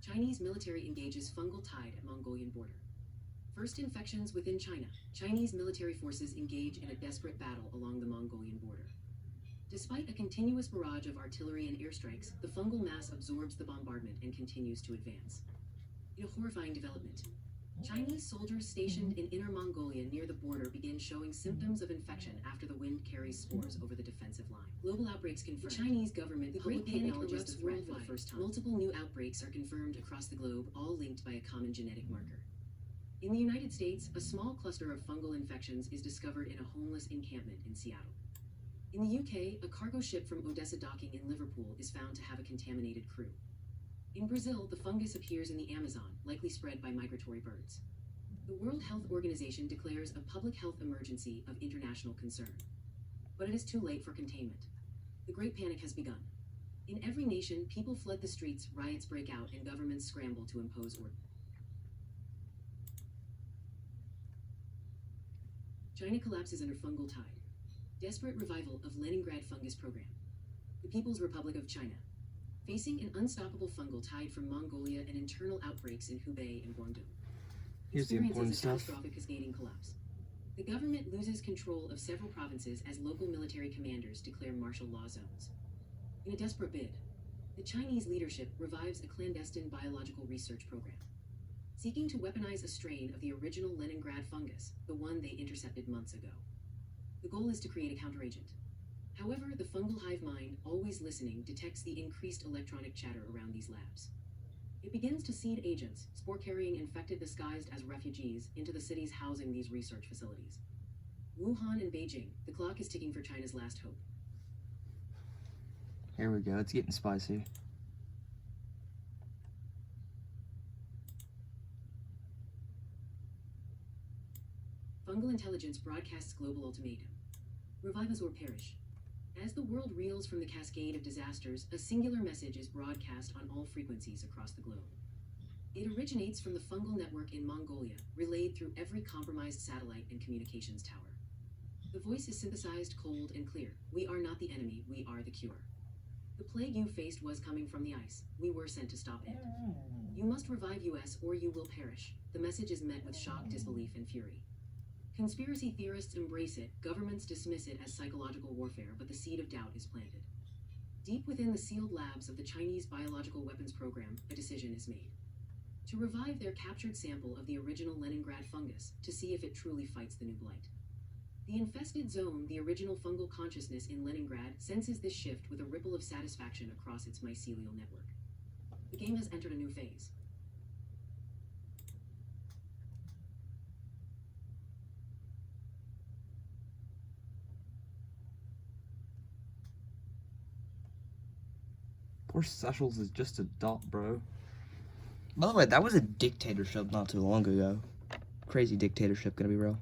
Chinese military engages fungal tide at Mongolian border. First infections within China. Chinese military forces engage in a desperate battle along the Mongolian border. Despite a continuous barrage of artillery and airstrikes, the fungal mass absorbs the bombardment and continues to advance. In a horrifying development, Chinese soldiers stationed in Inner Mongolia near the border begin showing symptoms of infection after the wind carries spores over the defensive line. Global outbreaks confirmed. The Chinese government, the Great Panic erupts the threat for the first time. Multiple new outbreaks are confirmed across the globe, all linked by a common genetic marker. In the United States, a small cluster of fungal infections is discovered in a homeless encampment in Seattle. In the UK, a cargo ship from Odessa docking in Liverpool is found to have a contaminated crew. In Brazil, the fungus appears in the Amazon, likely spread by migratory birds. The World Health Organization declares a public health emergency of international concern. But it is too late for containment. The Great Panic has begun. In every nation, people flood the streets, riots break out, and governments scramble to impose order. China collapses under fungal tide. Desperate revival of Leningrad fungus program. The People's Republic of China, facing an unstoppable fungal tide from Mongolia and internal outbreaks in Hubei and Guangdong. Here's the important stuff. Catastrophic cascading collapse. The government loses control of several provinces as local military commanders declare martial law zones. In a desperate bid, the Chinese leadership revives a clandestine biological research program, seeking to weaponize a strain of the original Leningrad fungus, the one they intercepted months ago. The goal is to create a counteragent. However, the fungal hive mind, always listening, detects the increased electronic chatter around these labs. It begins to seed agents, spore-carrying infected disguised as refugees, into the cities housing these research facilities. Wuhan and Beijing, the clock is ticking for China's last hope. Here we go, it's getting spicy. Fungal intelligence broadcasts global ultimatum. Revive us or perish. As the world reels from the cascade of disasters, a singular message is broadcast on all frequencies across the globe. It originates from the fungal network in Mongolia, relayed through every compromised satellite and communications tower. The voice is synthesized, cold, and clear. We are not the enemy, we are the cure. The plague you faced was coming from the ice. We were sent to stop it. You must revive us or you will perish. The message is met with shock, disbelief, and fury. Conspiracy theorists embrace it, governments dismiss it as psychological warfare, but the seed of doubt is planted. Deep within the sealed labs of the Chinese biological weapons program, a decision is made. To revive their captured sample of the original Leningrad fungus, to see if it truly fights the new blight. The infested zone, the original fungal consciousness in Leningrad, senses this shift with a ripple of satisfaction across its mycelial network. The game has entered a new phase. Poor Seychelles is just a dot, bro. By the way, that was a dictatorship not too long ago. Crazy dictatorship, gonna be real.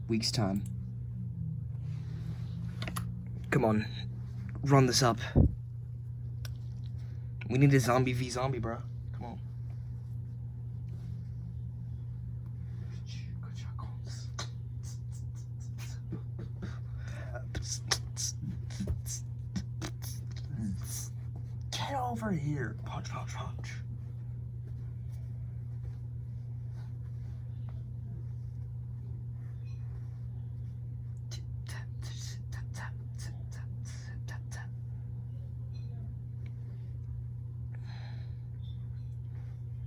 Week's time. Come on, run this up. We need a zombie v zombie, bro. Come on. over here. Punch, punch, punch.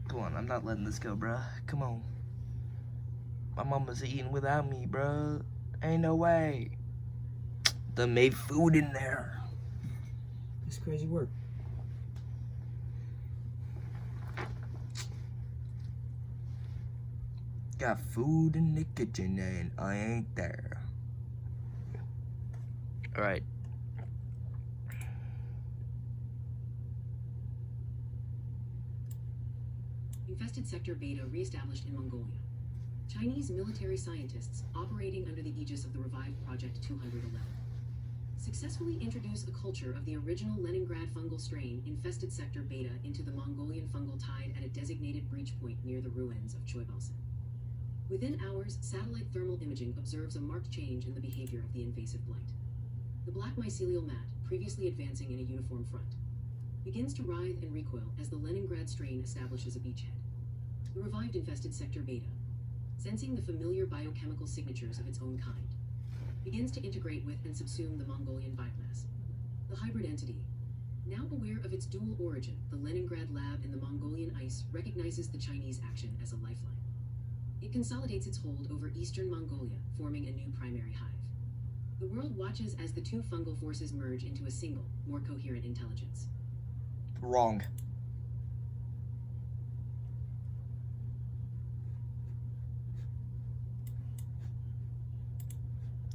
Come on, I'm not letting this go, bruh. Come on. My mama's eating without me, bruh. Ain't no way. They made food in there. It's crazy work. Got food in the kitchen and I ain't there. Alright. Infested Sector Beta re-established in Mongolia. Chinese military scientists operating under the aegis of the revived Project 211 successfully introduce a culture of the original Leningrad fungal strain Infested Sector Beta into the Mongolian fungal tide at a designated breach point near the ruins of Choibalsan. Within hours, satellite thermal imaging observes a marked change in the behavior of the invasive blight. The black mycelial mat, previously advancing in a uniform front, begins to writhe and recoil as the Leningrad strain establishes a beachhead. The revived Infested Sector Beta, sensing the familiar biochemical signatures of its own kind, begins to integrate with and subsume the Mongolian biomass. The hybrid entity, now aware of its dual origin, the Leningrad lab and the Mongolian ice recognizes the Chinese action as a lifeline. It consolidates its hold over eastern Mongolia, forming a new primary hive. The world watches as the two fungal forces merge into a single, more coherent intelligence. Wrong.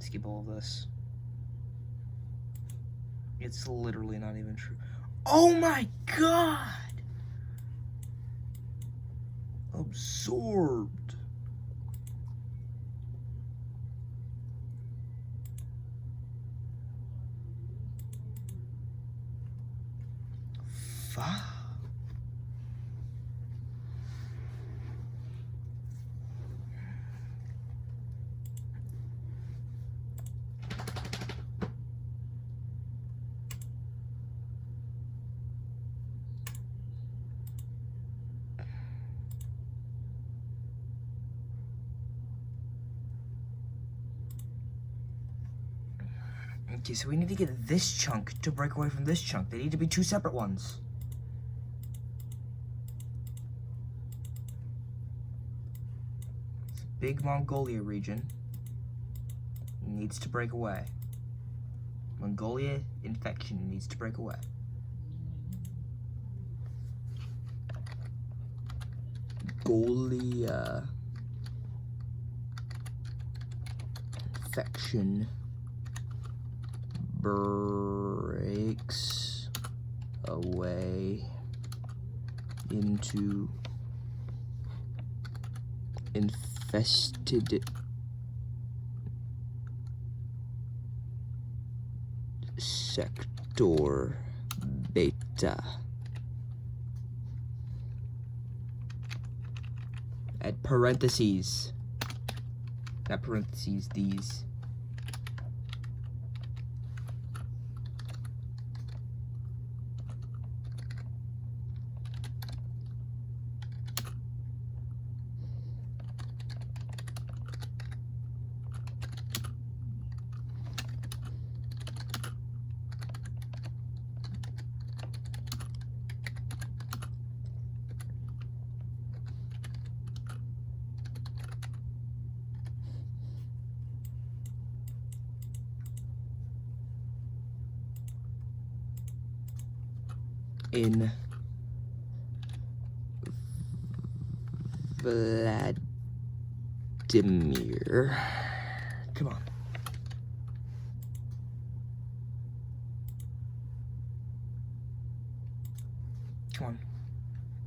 Skip all of this. It's literally not even true. Oh my god! Absorbed. Fuck. Okay, so we need to get this chunk to break away from this chunk. They need to be two separate ones. Big Mongolia region needs to break away. Mongolia infection needs to break away. Mongolia infection breaks away into infested sector beta. At parentheses, not parentheses, these. In Vladimir. Come on. Come on.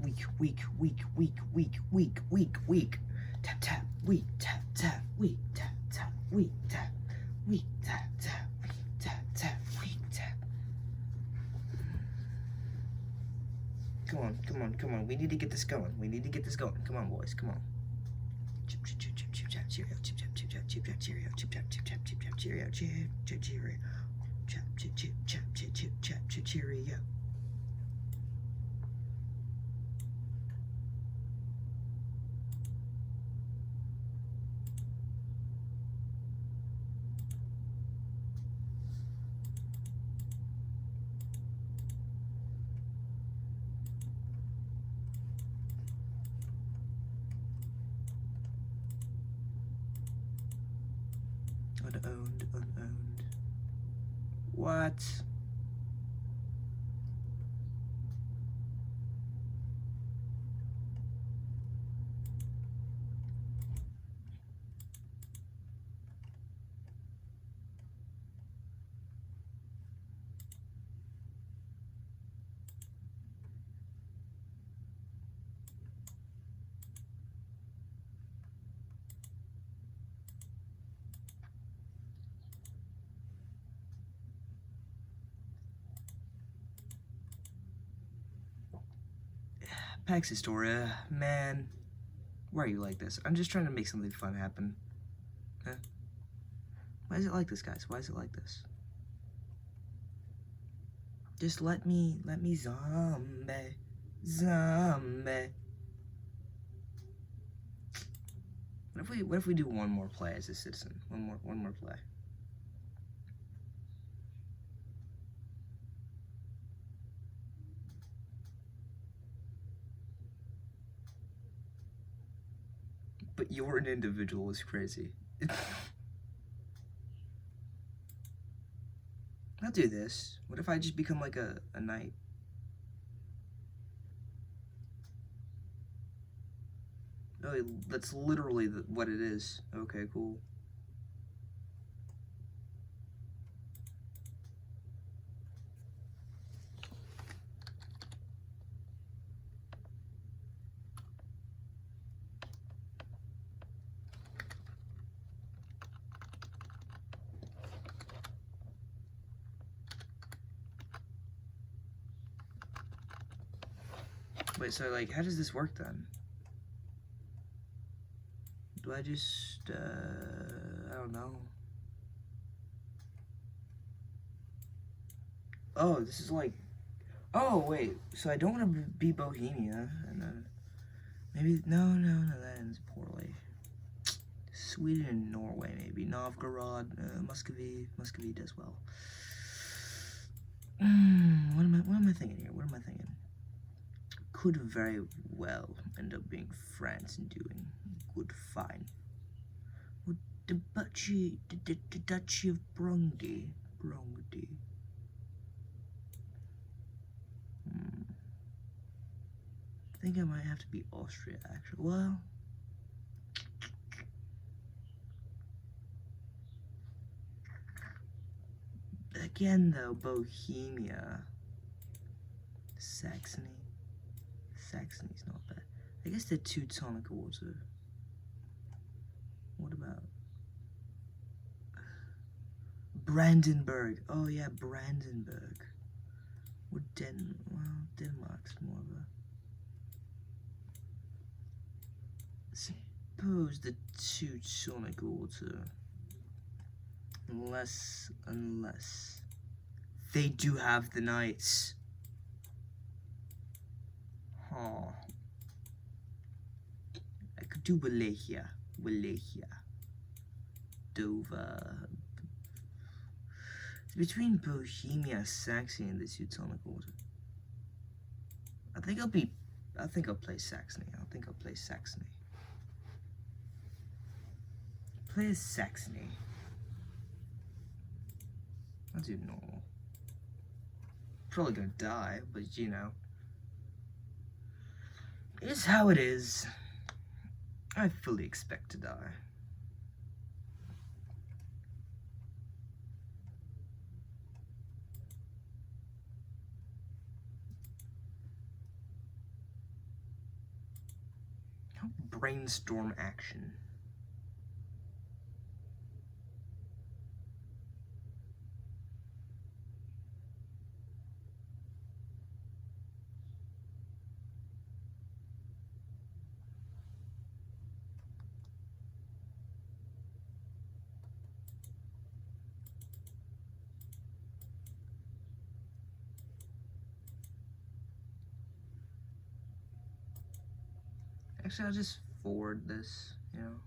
Weak, weak, weak, weak, weak, weak, weak, weak. Tap, tap, weak, tap, tap, weak, tap, tap, weak, tap, weak, tap, tap, weak, tap, tap, weak, tap. Come on, come on, come on. We need to get this going. We need to get this going. Come on, boys. Come on. Chip, chip, chip, chip, chip, chap, cheerio. Chip, chip, chip, chap, chip, chap, cheerio. Chip, chap, chip, chap, chip, chap, cheerio. Chip, chip, cheerio. Chap, chip, chip, chap, chip, chip, chap, chip, cheerio. Unowned, unowned. What? PAX-HISTORIA, man. Why are you like this? I'm just trying to make something fun happen. Huh? Why is it like this, guys? Why is it like this? Just let me zombie. What if we do one more play as a citizen? One more play. But you're an individual is crazy. I'll do this. What if I just become like a knight? Oh, that's literally what it is. Okay, cool. Wait, so like, how does this work then? Do I just, I don't know. Oh, this is like, oh wait, so I don't want to be Bohemia, and then maybe, no, that ends poorly. Sweden and Norway, maybe. Novgorod, Muscovy does well. What am I thinking here? What am I thinking? Could very well end up being France and doing good fine. Would the Duchy of Burgundy. I think I might have to be Austria, actually. Well, again, though, Bohemia, Saxony's not bad. I guess the Teutonic Wars are. What about Brandenburg? Oh yeah, Brandenburg. Or Denmark's more of a. Suppose the Teutonic Wars are. Unless they do have the knights. Huh. I could do Wallachia, Dover. It's between Bohemia, Saxony, and the Teutonic Order. I think I'll play Saxony. Play as Saxony. I'll do normal. Probably gonna die, but you know. It's how it is. I fully expect to die. Brainstorm action. Actually, I'll just forward this, you know.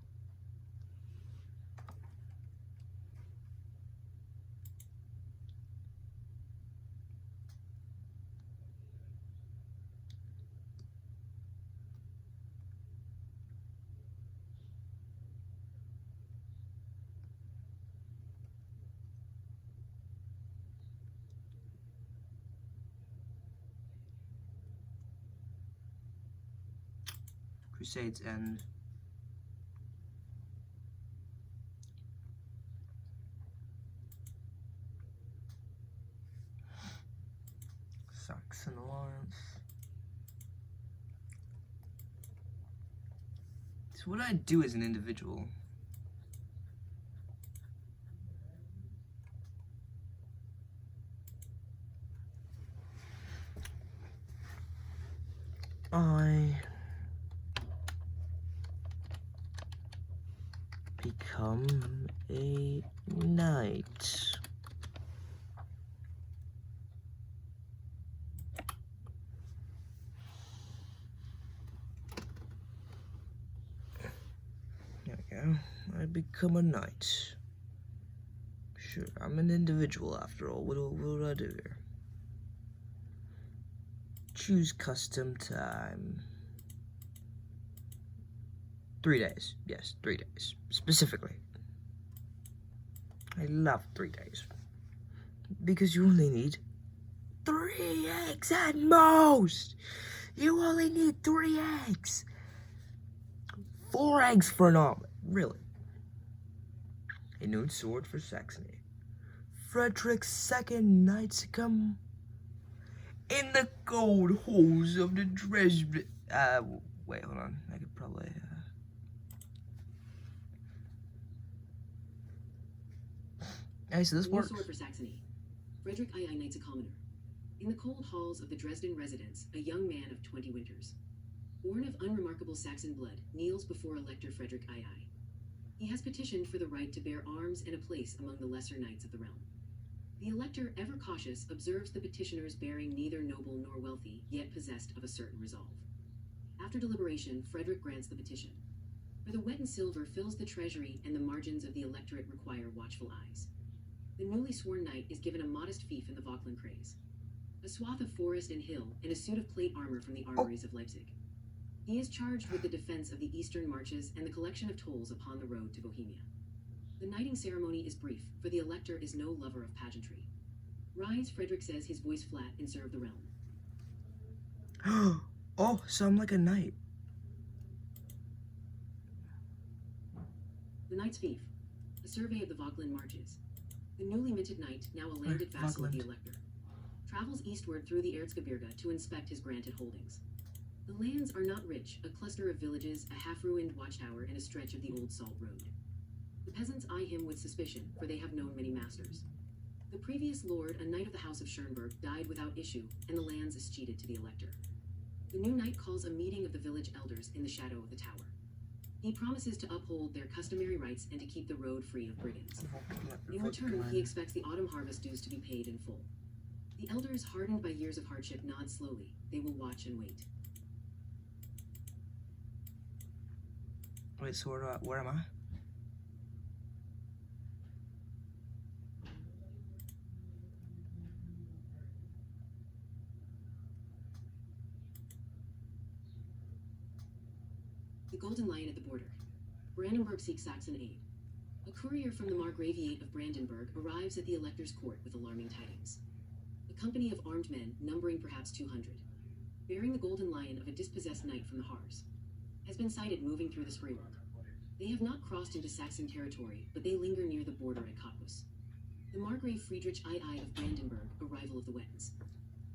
Crusades end. Saxon Alliance. So what do I do as an individual? I become a knight. There we go. I become a knight. Sure, I'm an individual after all. What do I do here? Choose custom time. 3 days. Yes, 3 days. Specifically. I love 3 days. Because you only need 3 eggs at most! You only need 3 eggs! 4 eggs for an omelet. Really. A new sword for Saxony. Frederick's second knights come in the cold halls of the Dresden. Wait, hold on. I could probably. Hey, so this New works. sword for Saxony. Frederick II knights a commoner. In the cold halls of the Dresden residence, a young man of 20 winters, born of unremarkable Saxon blood, kneels before Elector Frederick II. He has petitioned for the right to bear arms and a place among the lesser knights of the realm. The elector, ever cautious, observes the petitioners bearing neither noble nor wealthy, yet possessed of a certain resolve. After deliberation, Frederick grants the petition. For the wet and silver fills the treasury, and the margins of the electorate require watchful eyes. The newly sworn knight is given a modest fief in the Vauclin craze, a swath of forest and hill, and a suit of plate armor from the armories of Leipzig. He is charged with the defense of the eastern marches and the collection of tolls upon the road to Bohemia. The knighting ceremony is brief, for the elector is no lover of pageantry. Rise, Frederick says, his voice flat, and serve the realm. Oh, so I'm like a knight. The knight's fief, a survey of the Vauclin marches. The newly minted knight, now a landed vassal of the elector, travels eastward through the Erzgebirge to inspect his granted holdings. The lands are not rich, a cluster of villages, a half-ruined watchtower, and a stretch of the old salt road. The peasants eye him with suspicion, for they have known many masters. The previous lord, a knight of the house of Schönberg, died without issue, and the lands escheated to the elector. The new knight calls a meeting of the village elders in the shadow of the tower. He promises to uphold their customary rights and to keep the road free of brigands. In return, he expects the autumn harvest dues to be paid in full. The elders, hardened by years of hardship, nod slowly. They will watch and wait. Wait, so where am I? The Golden Lion at the border. Brandenburg seeks Saxon aid. A courier from the Margraviate of Brandenburg arrives at the elector's court with alarming tidings. A company of armed men, numbering perhaps 200, bearing the Golden Lion of a dispossessed knight from the Harz, has been sighted moving through the Spreewald. They have not crossed into Saxon territory, but they linger near the border at Cottbus. The Margrave Friedrich II of Brandenburg, a rival of the Wettins,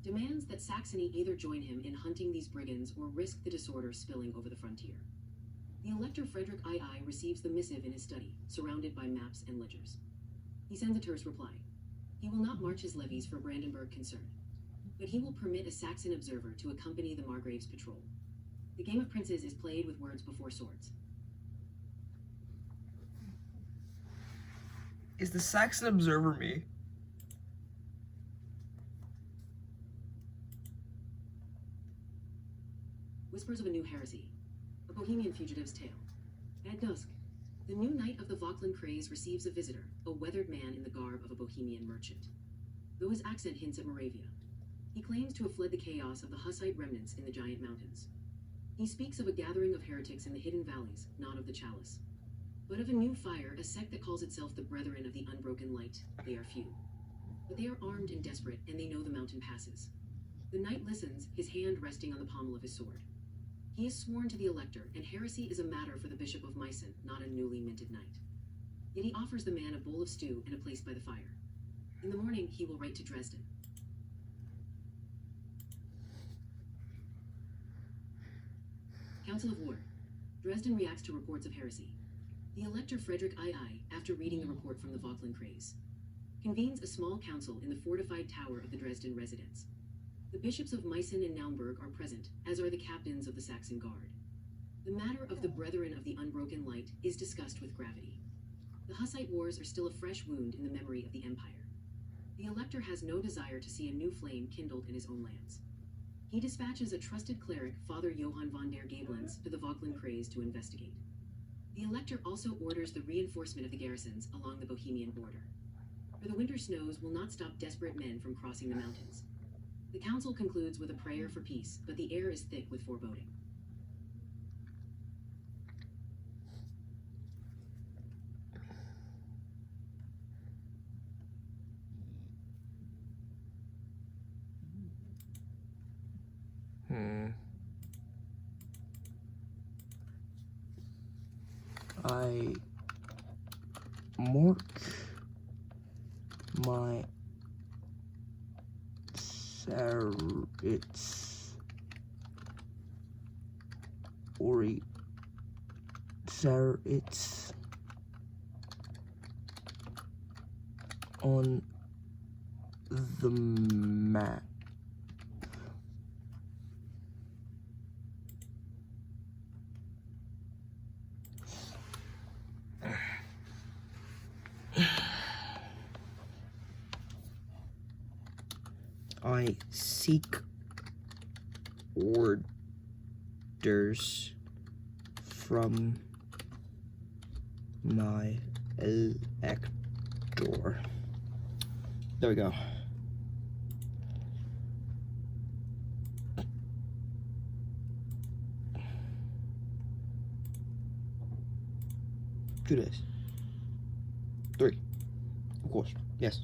demands that Saxony either join him in hunting these brigands or risk the disorder spilling over the frontier. The Elector Frederick II receives the missive in his study, surrounded by maps and ledgers. He sends a terse reply. He will not march his levies for Brandenburg concern, but he will permit a Saxon observer to accompany the Margrave's patrol. The game of princes is played with words before swords. Is the Saxon observer me? Whispers of a new heresy. A Bohemian fugitive's tale. At dusk, the new knight of the Vauclin craze receives a visitor, a weathered man in the garb of a Bohemian merchant. Though his accent hints at Moravia, he claims to have fled the chaos of the Hussite remnants in the giant mountains. He speaks of a gathering of heretics in the hidden valleys, not of the chalice, but of a new fire, a sect that calls itself the Brethren of the Unbroken Light. They are few, but they are armed and desperate, and they know the mountain passes. The knight listens, his hand resting on the pommel of his sword. He is sworn to the Elector, and heresy is a matter for the Bishop of Meissen, not a newly minted knight. Yet he offers the man a bowl of stew and a place by the fire. In the morning, he will write to Dresden. Council of War. Dresden reacts to reports of heresy. The Elector Frederick II, after reading the report from the Vauclin Craze, convenes a small council in the fortified tower of the Dresden residence. The bishops of Meissen and Naumburg are present, as are the captains of the Saxon Guard. The matter of the Brethren of the Unbroken Light is discussed with gravity. The Hussite Wars are still a fresh wound in the memory of the Empire. The Elector has no desire to see a new flame kindled in his own lands. He dispatches a trusted cleric, Father Johann von der Gablens, to the Vauclin Craze to investigate. The Elector also orders the reinforcement of the garrisons along the Bohemian border. For the winter snows will not stop desperate men from crossing the mountains. The council concludes with a prayer for peace, but the air is thick with foreboding. I mark my it's on the map. I seek orders from my elector. There we go. Two days. 3. Of course. Yes.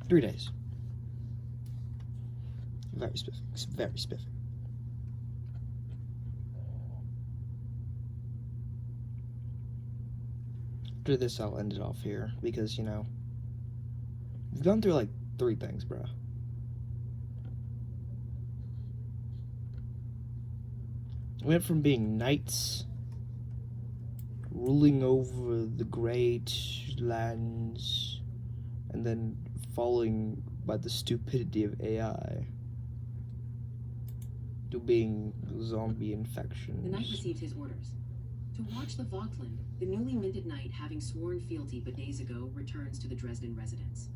3 days. Very specific. It's very specific. After this, I'll end it off here because, you know, we've gone through like 3 things, bro. We went from being knights, ruling over the great lands, and then falling by the stupidity of AI, to being zombie infections. The knight received his orders. To watch the Vauclin, the newly minted knight, having sworn fealty but days ago, returns to the Dresden residence.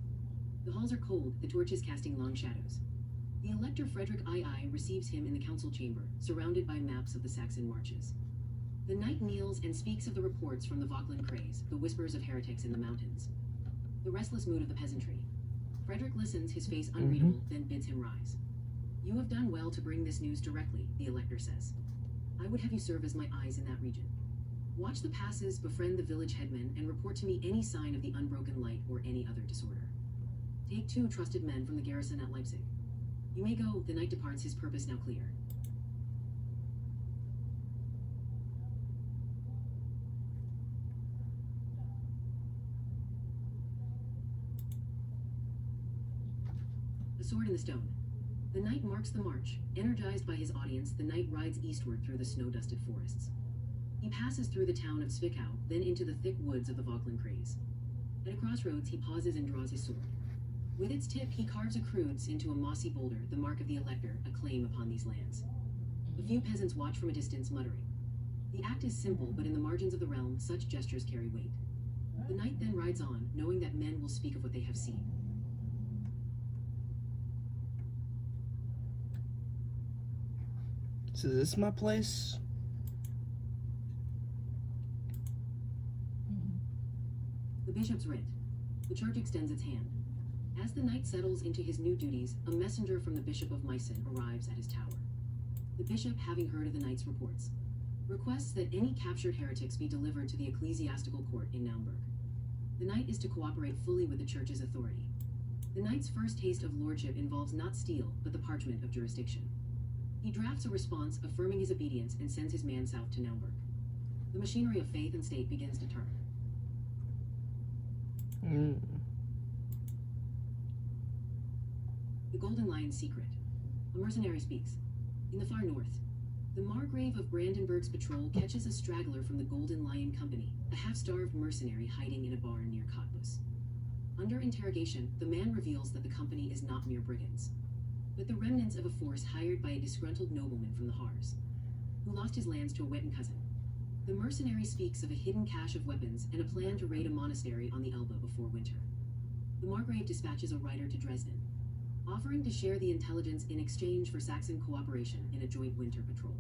The halls are cold, the torches casting long shadows. The Elector Frederick II receives him in the council chamber, surrounded by maps of the Saxon marches. The knight kneels and speaks of the reports from the Vauclin Craze, the whispers of heretics in the mountains. The restless mood of the peasantry. Frederick listens, his face unreadable, then bids him rise. You have done well to bring this news directly, the Elector says. I would have you serve as my eyes in that region. Watch the passes, befriend the village headmen, and report to me any sign of the Unbroken Light or any other disorder. Take 2 trusted men from the garrison at Leipzig. You may go, the knight departs, his purpose now clear. The sword in the stone. The knight marks the march. Energized by his audience, the knight rides eastward through the snow-dusted forests. He passes through the town of Zwickau, then into the thick woods of the Vauclin Craze. At a crossroads, he pauses and draws his sword. With its tip, he carves a kreuz into a mossy boulder, the mark of the Elector, a claim upon these lands. A few peasants watch from a distance, muttering. The act is simple, but in the margins of the realm, such gestures carry weight. The knight then rides on, knowing that men will speak of what they have seen. So this is my place? The bishop's writ. The church extends its hand. As the knight settles into his new duties, a messenger from the Bishop of Meissen arrives at his tower. The bishop, having heard of the knight's reports, requests that any captured heretics be delivered to the ecclesiastical court in Naumburg. The knight is to cooperate fully with the church's authority. The knight's first taste of lordship involves not steel, but the parchment of jurisdiction. He drafts a response affirming his obedience and sends his man south to Naumburg. The machinery of faith and state begins to turn. The Golden Lion's secret. A mercenary speaks. In the far north, the Margrave of Brandenburg's patrol catches a straggler from the Golden Lion Company, a half-starved mercenary hiding in a barn near Cottbus. Under interrogation, the man reveals that the company is not mere brigands, but the remnants of a force hired by a disgruntled nobleman from the Harz, who lost his lands to a Wettin cousin. The mercenary speaks of a hidden cache of weapons and a plan to raid a monastery on the Elbe before winter. The Margrave dispatches a writer to Dresden, offering to share the intelligence in exchange for Saxon cooperation in a joint winter patrol.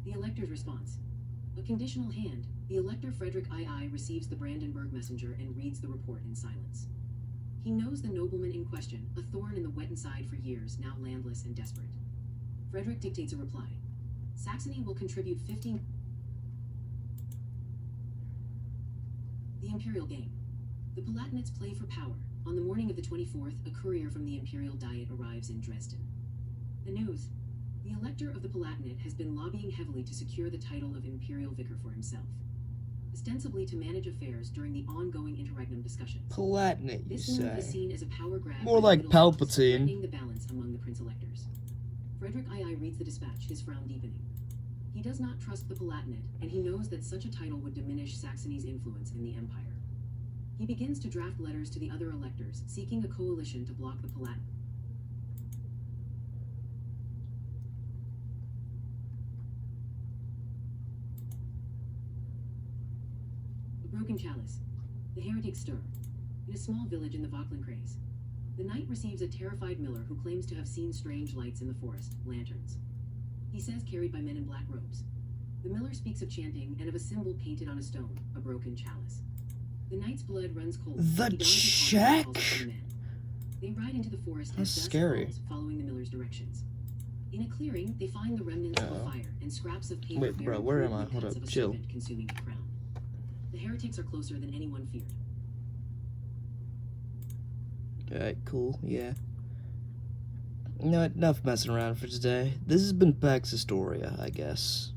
The Elector's response. A conditional hand, the Elector Frederick II receives the Brandenburg messenger and reads the report in silence. He knows the nobleman in question, a thorn in the Wettin side for years, now landless and desperate. Frederick dictates a reply. Saxony will contribute 15... The Imperial Game. The Palatinates play for power. On the morning of the 24th, a courier from the Imperial Diet arrives in Dresden. The news. The Elector of the Palatinate has been lobbying heavily to secure the title of Imperial Vicar for himself, ostensibly to manage affairs during the ongoing interregnum discussions. Palatinate, you This move is say? seen as a power grab More by like the middle class, Palpatine. threatening the balance among the prince-electors. Frederick II reads the dispatch, his frown deepening. He does not trust the Palatinate, and he knows that such a title would diminish Saxony's influence in the empire. He begins to draft letters to the other electors, seeking a coalition to block the Palatinate. A broken chalice. The heretics stir. In a small village in the Vauclankreis, the knight receives a terrified miller who claims to have seen strange lights in the forest, lanterns. He says carried by men in black robes. The miller speaks of chanting and of a symbol painted on a stone, a broken chalice. The knight's blood runs cold. The He dons his check? armor and calls for the men. They ride into the forest That's as dusk scary. falls, following the miller's directions. In a clearing, they find the remnants of a Uh-oh. fire and scraps of paper Wait, bro, bearing where crude am I? Hold woodcuts up, of a chill. serpent consuming the crown. The heretics are closer than anyone feared. Alright, cool, yeah. You know what, enough messing around for today. This has been PAX-HISTORIA, I guess.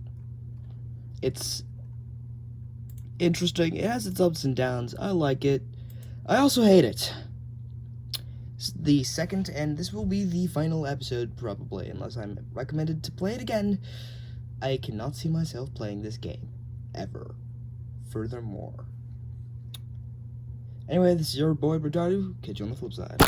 It's interesting. It has its ups and downs. I like it. I also hate it. It's the second, and this will be the final episode, probably, unless I'm recommended to play it again. I cannot see myself playing this game. Ever. Furthermore. Anyway, this is your boy, Bertardo. Catch you on the flip side.